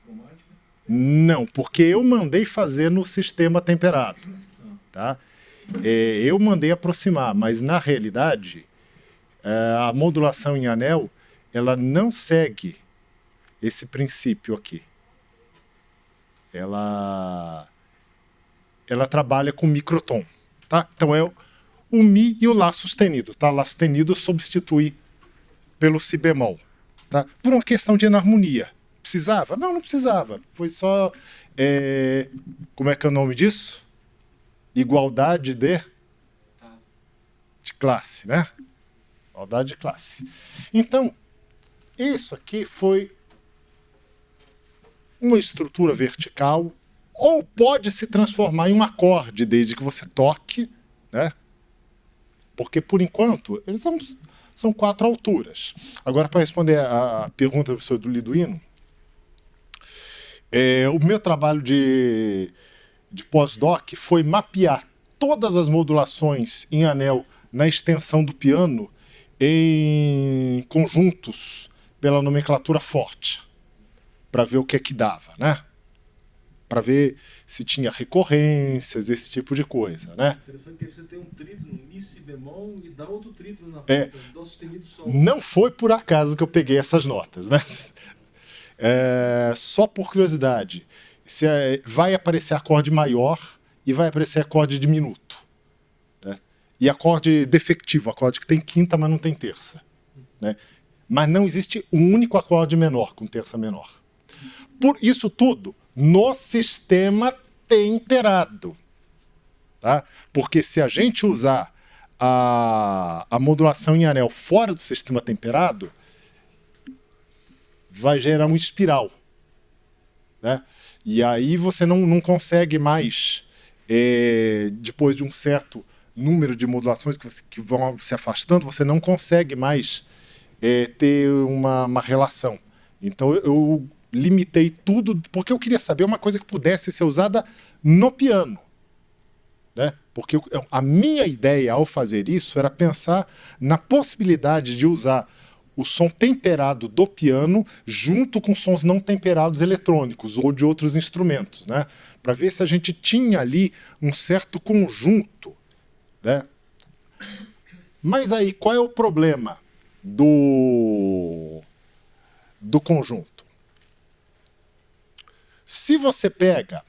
cromática? Não, porque eu mandei fazer no sistema temperado, tá? Eu mandei aproximar, mas na realidade a modulação em anel ela não segue esse princípio aqui. Ela trabalha com microtom, tá? Então é o Mi e o Lá sustenido, tá? Lá sustenido substitui pelo Si bemol, tá? Por uma questão de enarmonia. Precisava? Não, não precisava. Foi só... como é que é o nome disso? Igualdade de classe, né? Igualdade de classe. Então, isso aqui foi uma estrutura vertical, ou pode se transformar em um acorde, desde que você toque, né? Porque, por enquanto, eles são 4 alturas. Agora, para responder a pergunta do professor Liduino, o meu trabalho de pós-doc foi mapear todas as modulações em anel na extensão do piano em conjuntos pela nomenclatura forte, para ver o que é que dava, né? Para ver se tinha recorrências, esse tipo de coisa, né? Interessante que você tem um trítono, Mi, Si bemol e dá outro trítono na ponta, Dó sustenido, Sol. Não foi por acaso que eu peguei essas notas, né? Só por curiosidade, vai aparecer acorde maior e vai aparecer acorde diminuto, né? E acorde defectivo, acorde que tem quinta, mas não tem terça, né? Mas não existe um único acorde menor com terça menor. Por isso tudo no sistema temperado, tá? Porque se a gente usar a modulação em anel fora do sistema temperado, vai gerar uma espiral, né? E aí você não consegue mais, depois de um certo número de modulações que vão se afastando, você não consegue mais ter uma relação. Então eu limitei tudo, porque eu queria saber uma coisa que pudesse ser usada no piano. Né? Porque a minha ideia ao fazer isso era pensar na possibilidade de usar o som temperado do piano junto com sons não temperados eletrônicos ou de outros instrumentos, né? Para ver se a gente tinha ali um certo conjunto. Né? Mas aí, qual é o problema do conjunto? Se você pega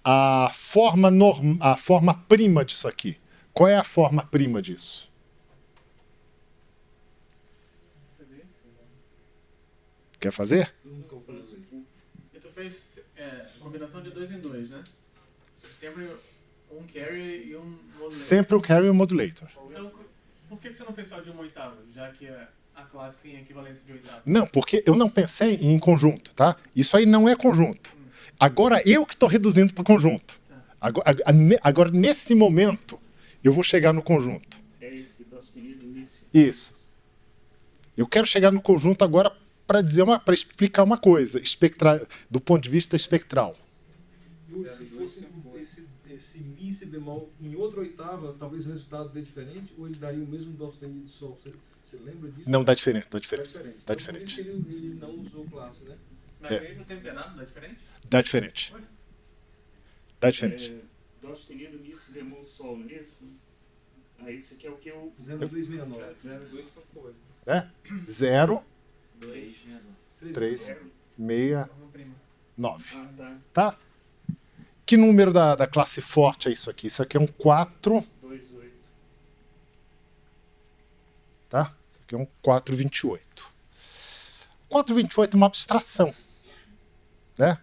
a forma prima disso aqui, qual é a forma prima disso? Quer fazer? E tu fez combinação de 2 em 2, né? Sempre um carry e um modulator. Sempre um carry e um modulator. Então, por que você não fez só de 1/8, já que a classe tem equivalência de 1/8? Não, porque eu não pensei em conjunto, tá? Isso aí não é conjunto. Agora eu que estou reduzindo para conjunto. Agora, nesse momento, eu vou chegar no conjunto. É esse dó sustenido início. Isso. Eu quero chegar no conjunto agora para explicar uma coisa, do ponto de vista espectral. Se fosse esse Mi, Si bemol em outra oitava, talvez o resultado dê diferente, ou ele daria o mesmo dó sustenido de Sol? Você lembra disso? Não, dá diferente. Dá Então, diferente. por isso que ele não usou classe, né? Mas mesmo temperado dá diferente? Dá diferente. Dá diferente. Dó sustenido, Mi, Si bemol, Sol, não é isso? Aí isso aqui é o que eu... 0269. 02 são coisas. Né? 0, 2, 3, 6, Forma prima. 9. Ah, tá. Tá? Que número da classe forte é isso aqui? Isso aqui é um 4, 2, 8. tá? Isso aqui é um 428. 428 é uma abstração. Né?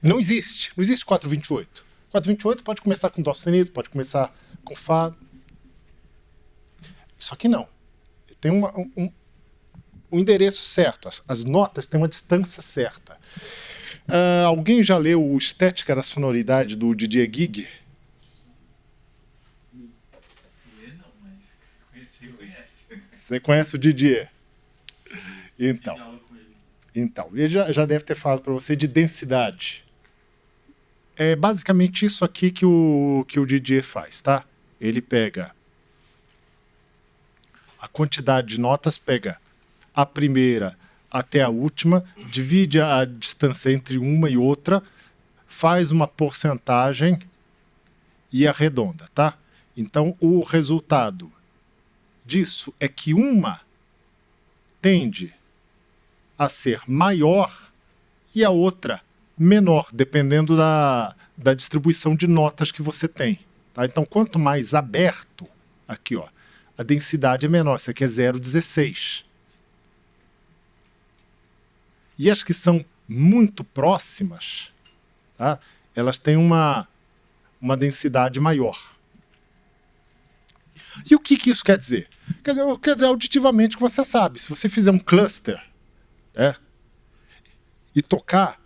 Não existe 428. 428 pode começar com dó sustenido, pode começar com fá. Isso aqui não. Tem um endereço certo, as notas têm uma distância certa. Alguém já leu o Estética da Sonoridade do Didier Gig? Não, mas conhece. Você conhece o Didier? Então, ele já deve ter falado para você de densidade. É basicamente isso aqui que o Didier faz, tá? Ele pega a quantidade de notas, pega a primeira até a última, divide a distância entre uma e outra, faz uma porcentagem e arredonda, tá? Então, o resultado disso é que uma tende a ser maior e a outra menor, dependendo da distribuição de notas que você tem. Tá? Então, quanto mais aberto, aqui, ó, a densidade é menor. Isso aqui é 0,16. E as que são muito próximas, tá? Elas têm uma densidade maior. E o que isso quer dizer? Quer dizer auditivamente que você sabe. Se você fizer um cluster e tocar,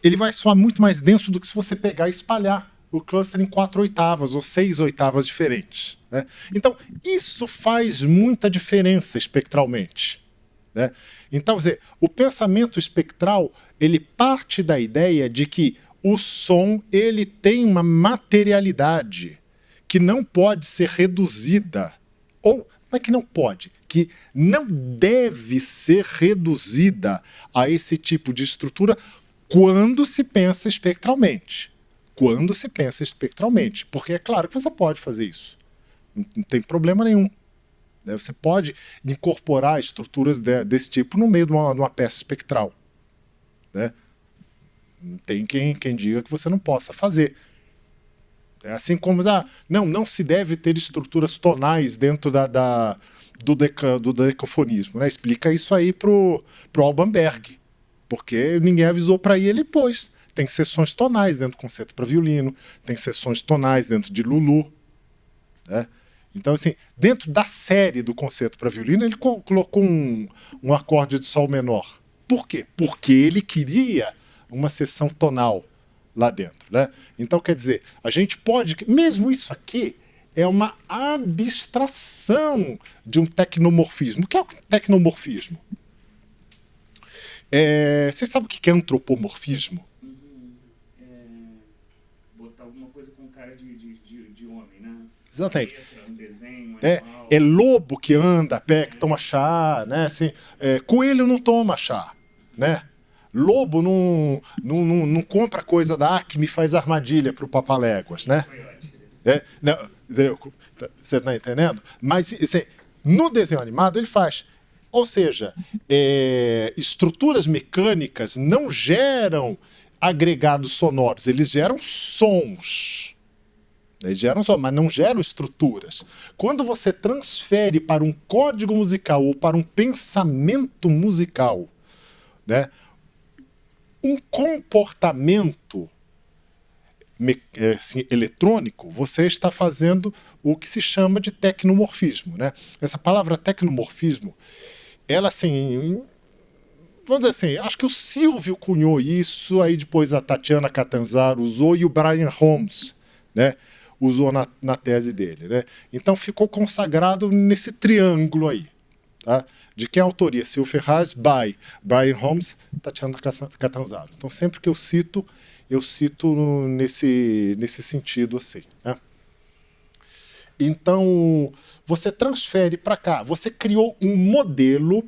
ele vai soar muito mais denso do que se você pegar e espalhar o cluster em 4 oitavas ou 6 oitavas diferentes. Né? Então, isso faz muita diferença espectralmente. Né? Então, quer dizer, o pensamento espectral ele parte da ideia de que o som ele tem uma materialidade que não pode ser reduzida, ou não é que não pode, que não deve ser reduzida a esse tipo de estrutura quando se pensa espectralmente. Quando se pensa espectralmente. Porque é claro que você pode fazer isso. Não tem problema nenhum. Você pode incorporar estruturas desse tipo no meio de uma peça espectral. Né? Tem quem diga que você não possa fazer. Assim como não se deve ter estruturas tonais dentro do decafonismo. Né? Explica isso aí pro Alban Berg. Porque ninguém avisou para ele, pois. Tem seções tonais dentro do concerto para violino, tem seções tonais dentro de Lulu. Né? Então, assim, dentro da série do concerto para violino, ele colocou um acorde de sol menor. Por quê? Porque ele queria uma seção tonal lá dentro. Né? Então, quer dizer, a gente pode... Mesmo isso aqui é uma abstração de um tecnomorfismo. O que é o tecnomorfismo? Vocês sabem o que é antropomorfismo? Botar alguma coisa com cara de homem, né? Exatamente. Um desenho, animal. É lobo que anda a pé, que toma chá, né? Assim, coelho não toma chá, né? Lobo não compra coisa da Acme e faz armadilha para o Papaléguas, né? Não, você está entendendo? Mas no desenho animado ele faz. Ou seja, estruturas mecânicas não geram agregados sonoros, eles geram sons. Eles geram sons, mas não geram estruturas. Quando você transfere para um código musical ou para um pensamento musical, né, um comportamento assim, eletrônico, você está fazendo o que se chama de tecnomorfismo, né? Essa palavra tecnomorfismo, ela assim, vamos dizer assim, acho que o Silvio cunhou isso, aí depois a Tatiana Catanzaro usou e o Brian Holmes, né, usou na tese dele, né? Então ficou consagrado nesse triângulo aí, tá? De quem é a autoria? Silvio Ferraz, by Brian Holmes, Tatiana Catanzaro. Então sempre que eu cito nesse sentido assim, né? Então você transfere para cá, você criou um modelo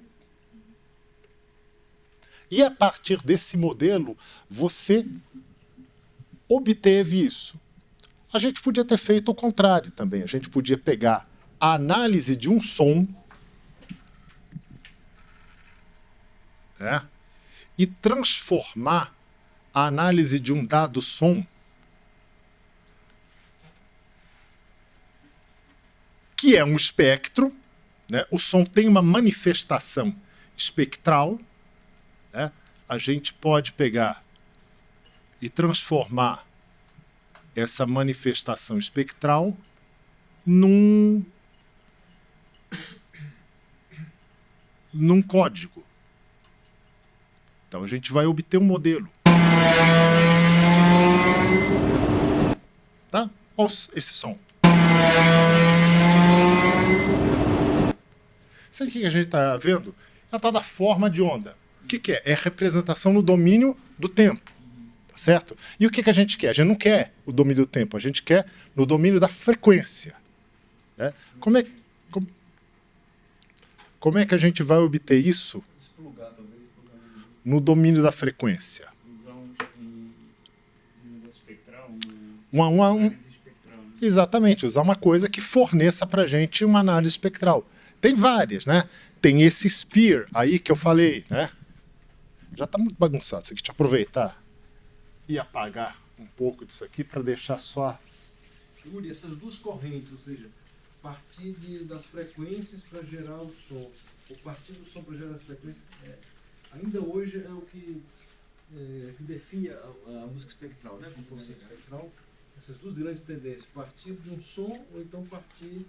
e a partir desse modelo você obteve isso. A gente podia ter feito o contrário também, a gente podia pegar a análise de um som, né, e transformar a análise de um dado som que é um espectro, né? O som tem uma manifestação espectral, né? A gente pode pegar e transformar essa manifestação espectral num código. Então a gente vai obter um modelo. Tá? Olha esse som. Sabe o que a gente está vendo? Ela está da forma de onda. O que é? É representação no domínio do tempo. Tá certo? E o que a gente quer? A gente não quer o domínio do tempo, a gente quer no domínio da frequência. Né? Como é que a gente vai obter isso? No domínio da frequência. Usar um negócio espectral, análise espectral, né? Exatamente, usar uma coisa que forneça pra gente uma análise espectral. Tem várias, né? Tem esse SPEAR aí que eu falei, né? Já está muito bagunçado isso aqui. Deixa eu aproveitar e apagar um pouco disso aqui para deixar só... Yuri, essas duas correntes, ou seja, partir das frequências para gerar o som, ou partir do som para gerar as frequências, ainda hoje é o que define a música espectral, né? A composição espectral. Essas duas grandes tendências, partir de um som ou então partir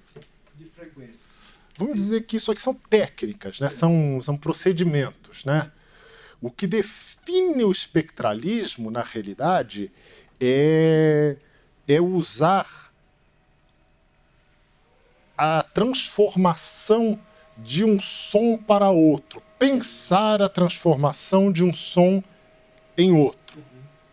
de frequências. Vamos dizer que isso aqui são técnicas, né? São procedimentos, né? O que define o espectralismo, na realidade, é usar a transformação de um som para outro, pensar a transformação de um som em outro.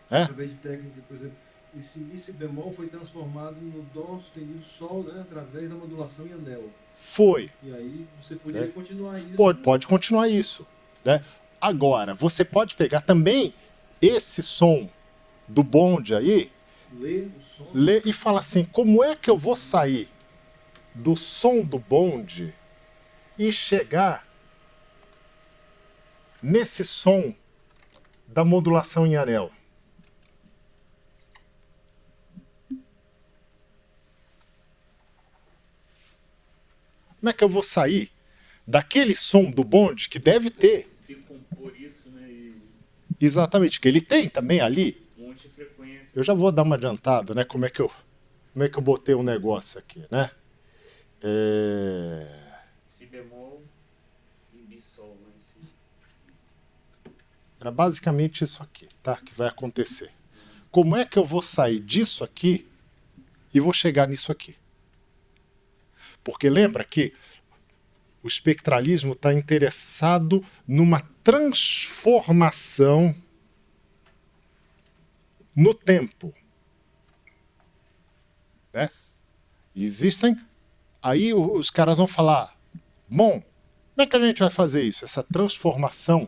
Através de técnica, por exemplo, esse Mi si bemol foi transformado no Dó sustenido Sol, né? Através da modulação em anel. Foi. E aí você poderia continuar isso. Pode continuar isso, né? Agora, você pode pegar também esse som do bonde aí, ler e falar assim, como é que eu vou sair do som do bonde e chegar nesse som da modulação em anel? Como é que eu vou sair daquele som do bonde que deve ter? Compor isso, né? Exatamente, que ele tem também ali. Um monte de frequência. Eu já vou dar uma adiantada, né? Como é que eu botei um negócio aqui, né? Si bemol e Mi sol, né? Era basicamente isso aqui, tá? Que vai acontecer. Como é que eu vou sair disso aqui e vou chegar nisso aqui? Porque lembra que o espectralismo está interessado numa transformação no tempo. Né? Existem... Aí os caras vão falar, bom, como é que a gente vai fazer isso? Essa transformação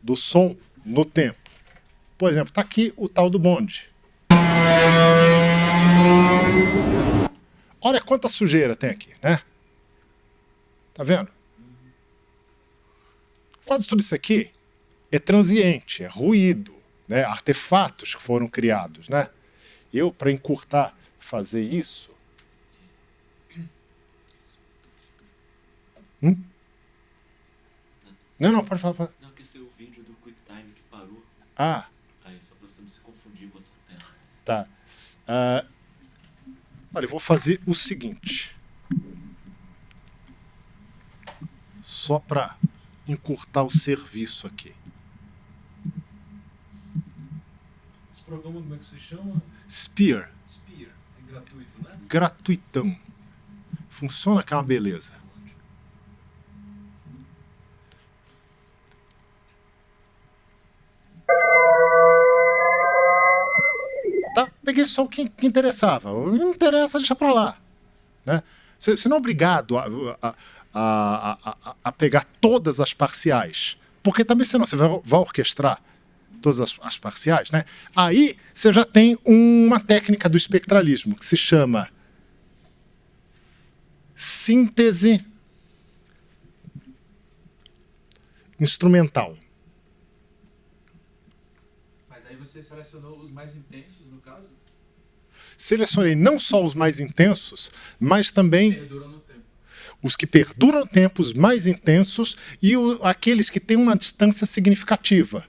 do som no tempo. Por exemplo, está aqui o tal do bonde. Olha quanta sujeira tem aqui, né? Tá vendo? Quase tudo isso aqui é transiente, é ruído, né? Artefatos que foram criados, né? Eu, para encurtar, fazer isso... Não, pode falar. Pode. Não, que esse é o vídeo do QuickTime que parou. Ah. Aí, só pra você não se confundir com essa tela. Tá. Olha, eu vou fazer o seguinte. Só para encurtar o serviço aqui. Esse programa, como é que se chama? Spear. Spear. É gratuito, né? Gratuitão. Funciona que é uma beleza. Tá? Peguei só o que interessava. O que não interessa, deixa pra lá. Né? Você não é obrigado a pegar todas as parciais. Porque também senão você vai orquestrar todas as parciais. Né? Aí você já tem uma técnica do espectralismo que se chama síntese instrumental. Mas aí você selecionou os mais intensos, no caso? Selecionei não só os mais intensos, mas também Perduram no tempo. os que perduram no tempo, os mais intensos e aqueles que têm uma distância significativa.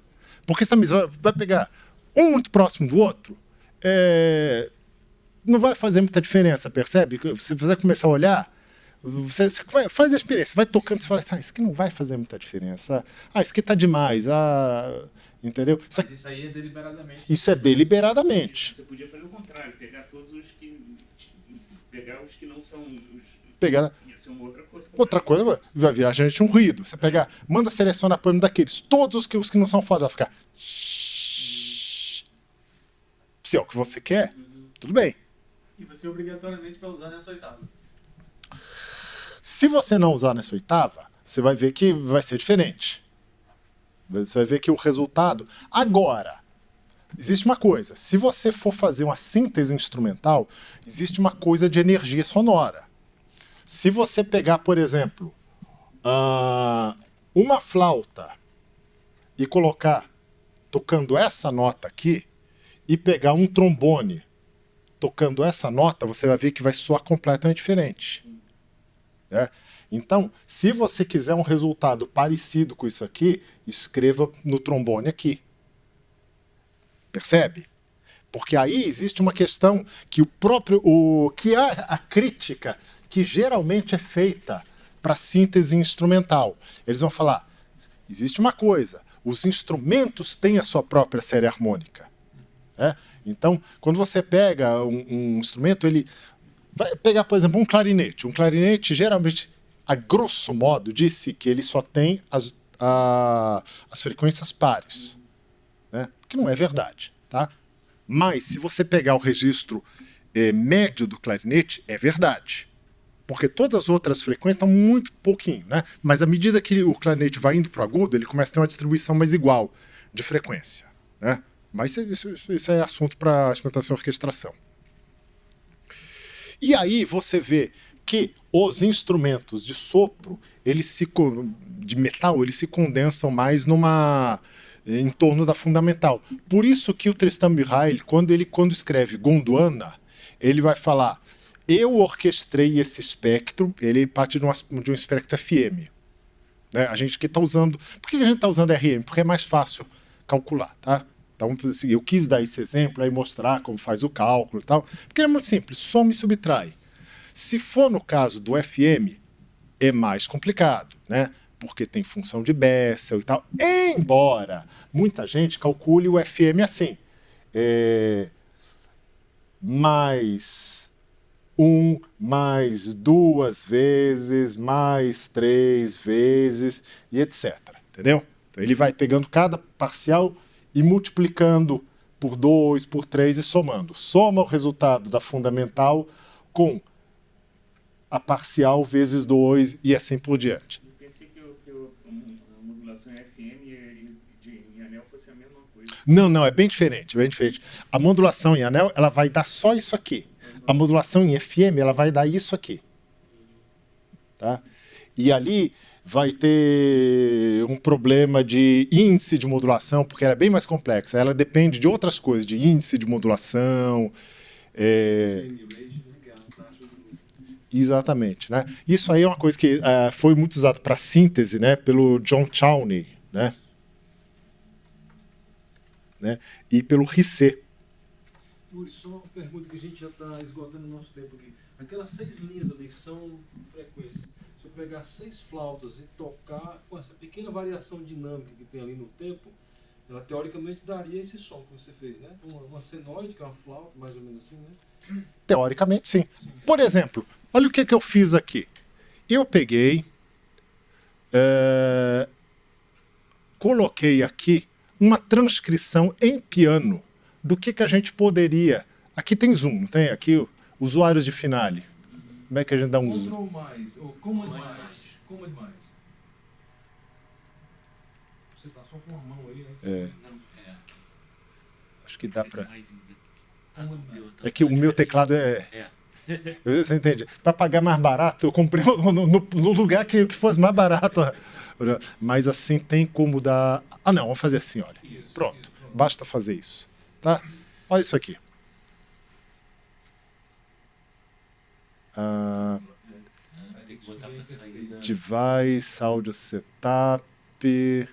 Porque você também vai pegar um muito próximo do outro, não vai fazer muita diferença, percebe? Se você começar a olhar, você faz a experiência, vai tocando, você fala assim, isso aqui não vai fazer muita diferença. Isso aqui tá demais. Entendeu? Mas isso aí é deliberadamente. Isso é deliberadamente. Você podia fazer o contrário, pegar todos os que... Pegar os que não são... Pegar... Ia ser uma outra coisa. Outra coisa vai virar gente um ruído. Você pegar, manda selecionar por exemplo daqueles, todos os que não são foda, vai ficar... Se é o que você quer, tudo bem. E você obrigatoriamente vai usar nessa oitava. Se você não usar nessa oitava, você vai ver que vai ser diferente. Você vai ver que o resultado... Agora, existe uma coisa. Se você for fazer uma síntese instrumental, existe uma coisa de energia sonora. Se você pegar, por exemplo, uma flauta e colocar tocando essa nota aqui e pegar um trombone tocando essa nota, você vai ver que vai soar completamente diferente. Né? Então, se você quiser um resultado parecido com isso aqui, escreva no trombone aqui. Percebe? Porque aí existe uma questão que que é a crítica que geralmente é feita para síntese instrumental. Eles vão falar, existe uma coisa, os instrumentos têm a sua própria série harmônica. Né? Então, quando você pega um instrumento, ele vai pegar, por exemplo, um clarinete. Um clarinete, geralmente, a grosso modo, disse que ele só tem as frequências pares. Né? Que não é verdade. Tá? Mas, se você pegar o registro médio do clarinete, é verdade. Porque todas as outras frequências estão muito pouquinho. Né? Mas, à medida que o clarinete vai indo para o agudo, ele começa a ter uma distribuição mais igual de frequência. Né? Mas isso é assunto para instrumentação e orquestração. E aí você vê que os instrumentos de sopro, de metal, eles se condensam mais em torno da fundamental. Por isso que o Tristan Murail, quando escreve Gondwana, ele vai falar, eu orquestrei esse espectro, ele parte de um espectro FM. Né? A gente que está usando... Por que a gente está usando RM? Porque é mais fácil calcular, tá? Então, assim, eu quis dar esse exemplo e mostrar como faz o cálculo e tal, porque é muito simples, soma e subtrai. Se for no caso do FM, é mais complicado, né? Porque tem função de Bessel e tal. Embora muita gente calcule o FM assim. Mas 1 mais 2 vezes, mais 3 vezes, e etc. Entendeu? Então ele vai pegando cada parcial e multiplicando por 2, por 3 e somando. Soma o resultado da fundamental com a parcial vezes 2 e assim por diante. Eu pensei que a modulação em FM em anel fosse a mesma coisa. Não, é bem diferente, bem diferente. A modulação em anel, ela vai dar só isso aqui. A modulação em FM, ela vai dar isso aqui. Tá? E ali vai ter um problema de índice de modulação, porque ela é bem mais complexa. Ela depende de outras coisas, de índice de modulação. Exatamente. Né? Isso aí é uma coisa que foi muito usada para síntese, né, pelo John Chowney, né? E pelo Risset. Yuri, só uma pergunta que a gente já está esgotando o nosso tempo aqui. Aquelas 6 linhas ali que são frequências, se eu pegar 6 flautas e tocar com essa pequena variação dinâmica que tem ali no tempo, ela teoricamente daria esse som que você fez, né? Uma senoide, que é uma flauta, mais ou menos assim, né? Teoricamente, sim. Por exemplo, olha o que eu fiz aqui. Eu peguei, coloquei aqui uma transcrição em piano do que a gente poderia... Aqui tem zoom, não tem? Aqui, usuários de Finale. Como é que a gente dá um zoom? Control mais, ou Command mais. Command mais. Você tá só com uma mão aí, né? Acho que dá para... Command mais. É que o meu teclado Você entende? Para pagar mais barato, eu comprei no lugar que fosse mais barato. Mas assim tem como dar... Ah, não, vamos fazer assim, olha. Pronto, basta fazer isso. Tá? Olha isso aqui. Tem que botar pra sair da Device, Audio Setup,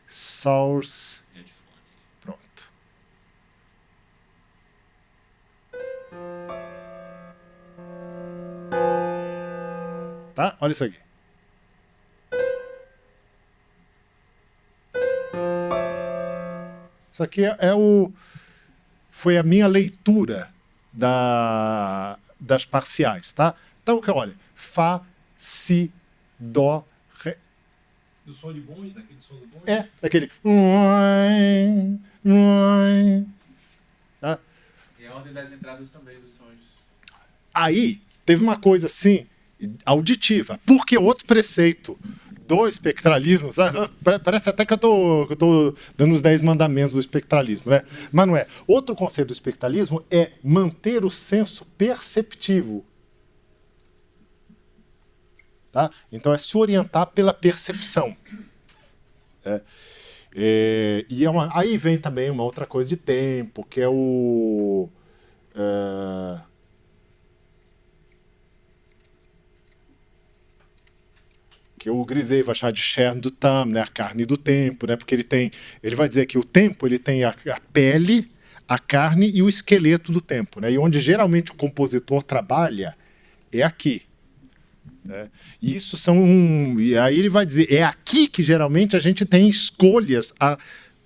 Source. headphone. Pronto. Tá? Olha isso aqui. Isso aqui foi a minha leitura das parciais, tá? Então, olha, Fá, Si, Dó, Ré. Do som de bonde, daquele som do bonde? Daquele... Tá? E a ordem das entradas também dos sons. Aí, teve uma coisa assim, auditiva, porque outro preceito do espectralismo, parece até que eu tô dando os 10 mandamentos do espectralismo, né? Mas não é. Outro conceito do espectralismo é manter o senso perceptivo. Tá? Então é se orientar pela percepção. Aí vem também uma outra coisa de tempo, que é o... que o Grisey vai chamar de Chair du Temps, né, a carne do tempo, né, porque ele vai dizer que o tempo ele tem a pele, a carne e o esqueleto do tempo, né, e onde geralmente o compositor trabalha é aqui. Né, e isso e aí ele vai dizer, é aqui que geralmente a gente tem escolhas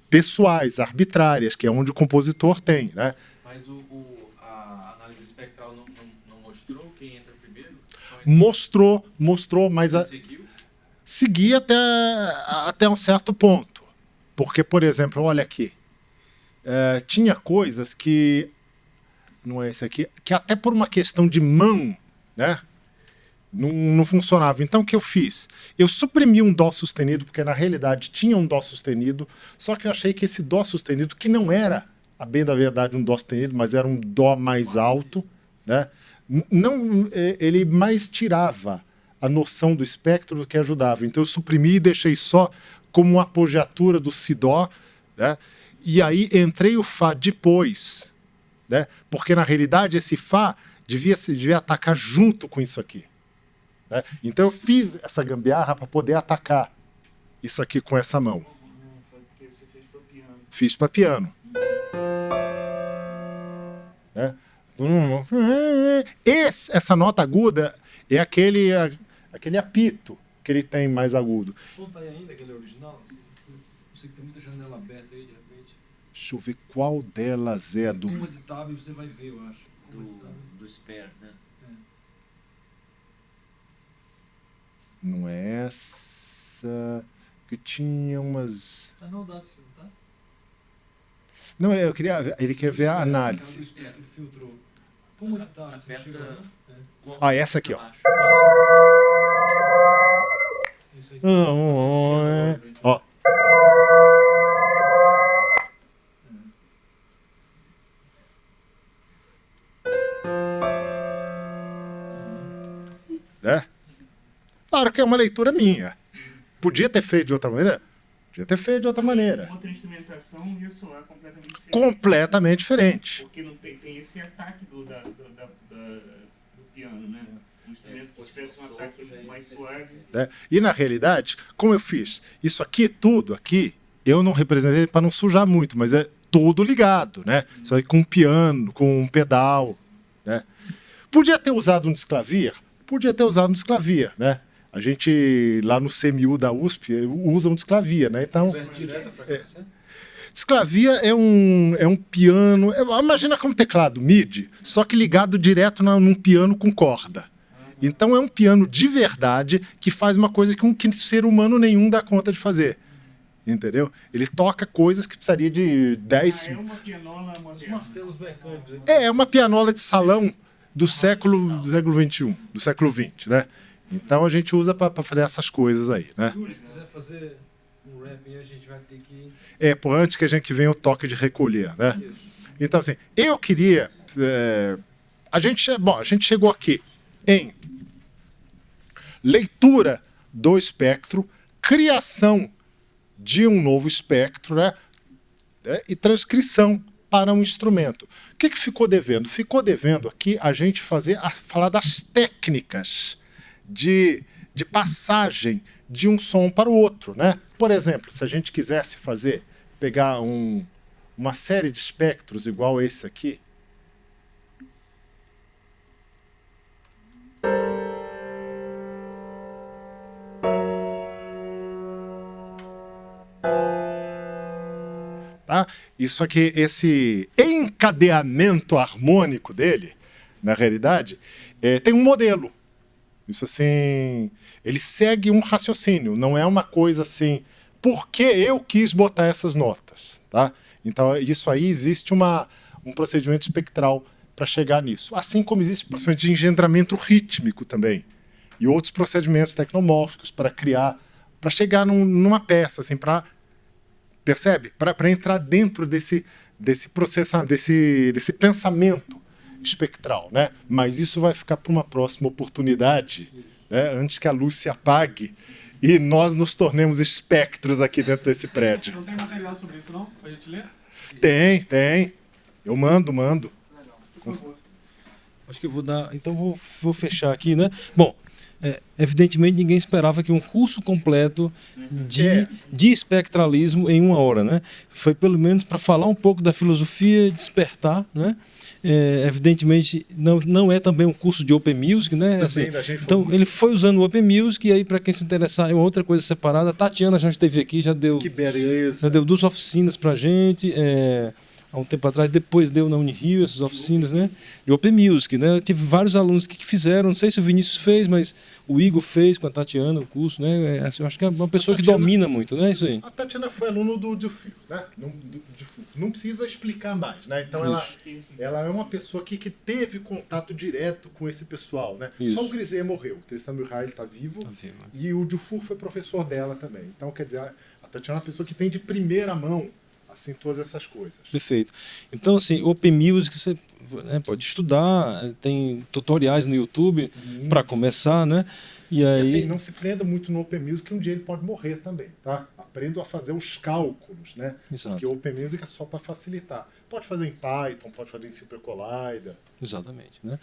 pessoais, arbitrárias, que é onde o compositor tem. Né. Mas a análise espectral não mostrou quem entra primeiro? Mostrou, mas... Seguir até um certo ponto. Porque, por exemplo, olha aqui. Tinha coisas que... Não é esse aqui. Que até por uma questão de mão, né, não funcionava. Então, o que eu fiz? Eu suprimi um Dó sustenido, porque na realidade tinha um Dó sustenido, só que eu achei que esse Dó sustenido, que não era, a bem da verdade, um Dó sustenido, mas era um Dó mais alto, né, ele mais tirava a noção do espectro do que ajudava. Então eu suprimi e deixei só como uma apogiatura do Si Dó, né? E aí entrei o Fá depois, né? Porque na realidade esse Fá devia atacar junto com isso aqui. Né? Então eu fiz essa gambiarra para poder atacar isso aqui com essa mão. Foi porque você fez para piano. Fiz para piano. Né? Essa nota aguda é aquele apito que ele tem mais agudo. O som tá aí ainda, aquele original? Eu sei que tem muita janela aberta aí, de repente. Deixa eu ver qual delas é a do... Uma de tab você vai ver, eu acho. Do spare, né? Não é essa. Que tinha umas. Tá no Audacity, tá? Não, ele queria ver a análise. Ele filtrou. Como ele tá? Você Aperta- chegou, né? Ah, essa aqui, ó. Isso aí. Ó. Né? Claro que é uma leitura minha. Podia ter feito de outra maneira? Podia ter feito de outra maneira. Outra instrumentação ia soar completamente diferente. Completamente diferente. Porque não tem esse ataque do piano, né? Um instrumento que tivesse um ataque mais suave. Né? E na realidade, como eu fiz? Isso aqui, tudo aqui, eu não representei para não sujar muito, mas é tudo ligado, né? Isso aí com um piano, com um pedal, né? Podia ter usado um Disclavier? Podia ter usado um Disclavier, né? A gente, lá no CMU da USP, usa um Disclavier, né? Então, Direto a frequência? Disclavier é um piano... Imagina como teclado MIDI, só que ligado direto num piano com corda. Então é um piano de verdade que faz uma coisa que ser humano nenhum dá conta de fazer. Entendeu? Ele toca coisas que precisaria de 10... É uma pianola Os moderna. martelos mecânicos. É uma pianola de salão do século XXI, do século XX, né? Então a gente usa para fazer essas coisas aí, né? Júlio, se quiser fazer um rap aí, a gente vai ter que... Por antes que a gente venha o toque de recolher, né? Isso. Então, assim, eu queria... a gente chegou aqui em leitura do espectro, criação de um novo espectro, né? E transcrição para um instrumento. O que ficou devendo? Ficou devendo aqui a gente falar das técnicas de passagem de um som para o outro, né? Por exemplo, se a gente quisesse pegar uma série de espectros igual esse aqui, tá? Isso aqui, esse encadeamento harmônico dele, na realidade, tem um modelo. Isso assim, ele segue um raciocínio, não é uma coisa assim, porque eu quis botar essas notas, tá? Então, isso aí existe um procedimento espectral para chegar nisso. Assim como existe o procedimento de engendramento rítmico também. E outros procedimentos tecnomórficos para chegar numa peça, assim, percebe? Para entrar dentro desse processo, desse pensamento espectral, né? Mas isso vai ficar para uma próxima oportunidade, né? Antes que a luz se apague e nós nos tornemos espectros aqui dentro desse prédio. Não tem material sobre isso, não? Pra gente ler? Tem. Eu mando. Legal. Por favor. Acho que eu vou dar. Então vou fechar aqui, né? Bom, evidentemente ninguém esperava que um curso completo de espectralismo em 1 hora, né? Foi pelo menos para falar um pouco da filosofia, despertar, né? Evidentemente não é também um curso de Open Music, né? Assim, então ele foi usando o Open Music e aí para quem se interessar é uma outra coisa separada. A Tatiana já esteve aqui, já deu Que beleza. já deu 2 oficinas para gente. Há um tempo atrás, depois deu na Unirio essas oficinas, né, de Open Music, né? Eu tive vários alunos que fizeram, não sei se o Vinícius fez, mas o Igor fez com a Tatiana o curso, né? Eu acho que é uma pessoa que domina muito, né? Isso aí. A Tatiana foi aluna do Dufour, né? Não precisa explicar mais, né? Então ela é uma pessoa que teve contato direto com esse pessoal, né? Isso. Só o Grisé morreu, o Tristan Murray está vivo, e o Dufour foi professor dela também. Então, quer dizer, a Tatiana é uma pessoa que tem de primeira mão assim, todas essas coisas. Perfeito. Então, assim, Open Music você pode estudar, tem tutoriais no YouTube para começar, né? E aí... assim, não se prenda muito no Open Music, que um dia ele pode morrer também, tá? Aprenda a fazer os cálculos, né? Exato. Porque o Open Music é só para facilitar. Pode fazer em Python, pode fazer em Super Collider. Exatamente, né?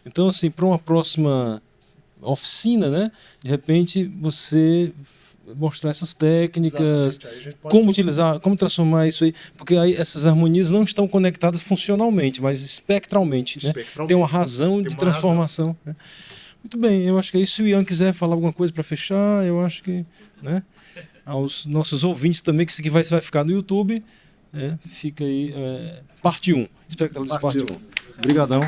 Então, assim, para uma próxima oficina, né? De repente, você mostrar essas técnicas, como utilizar, como transformar isso aí, porque aí essas harmonias não estão conectadas funcionalmente, mas espectralmente, né? Tem uma razão de transformação. Né? Muito bem, eu acho que é isso. Se o Ian quiser falar alguma coisa para fechar, eu acho que, né? Aos nossos ouvintes também, que isso aqui vai ficar no YouTube, fica aí, parte 1, Espectralismo parte 1. Obrigadão.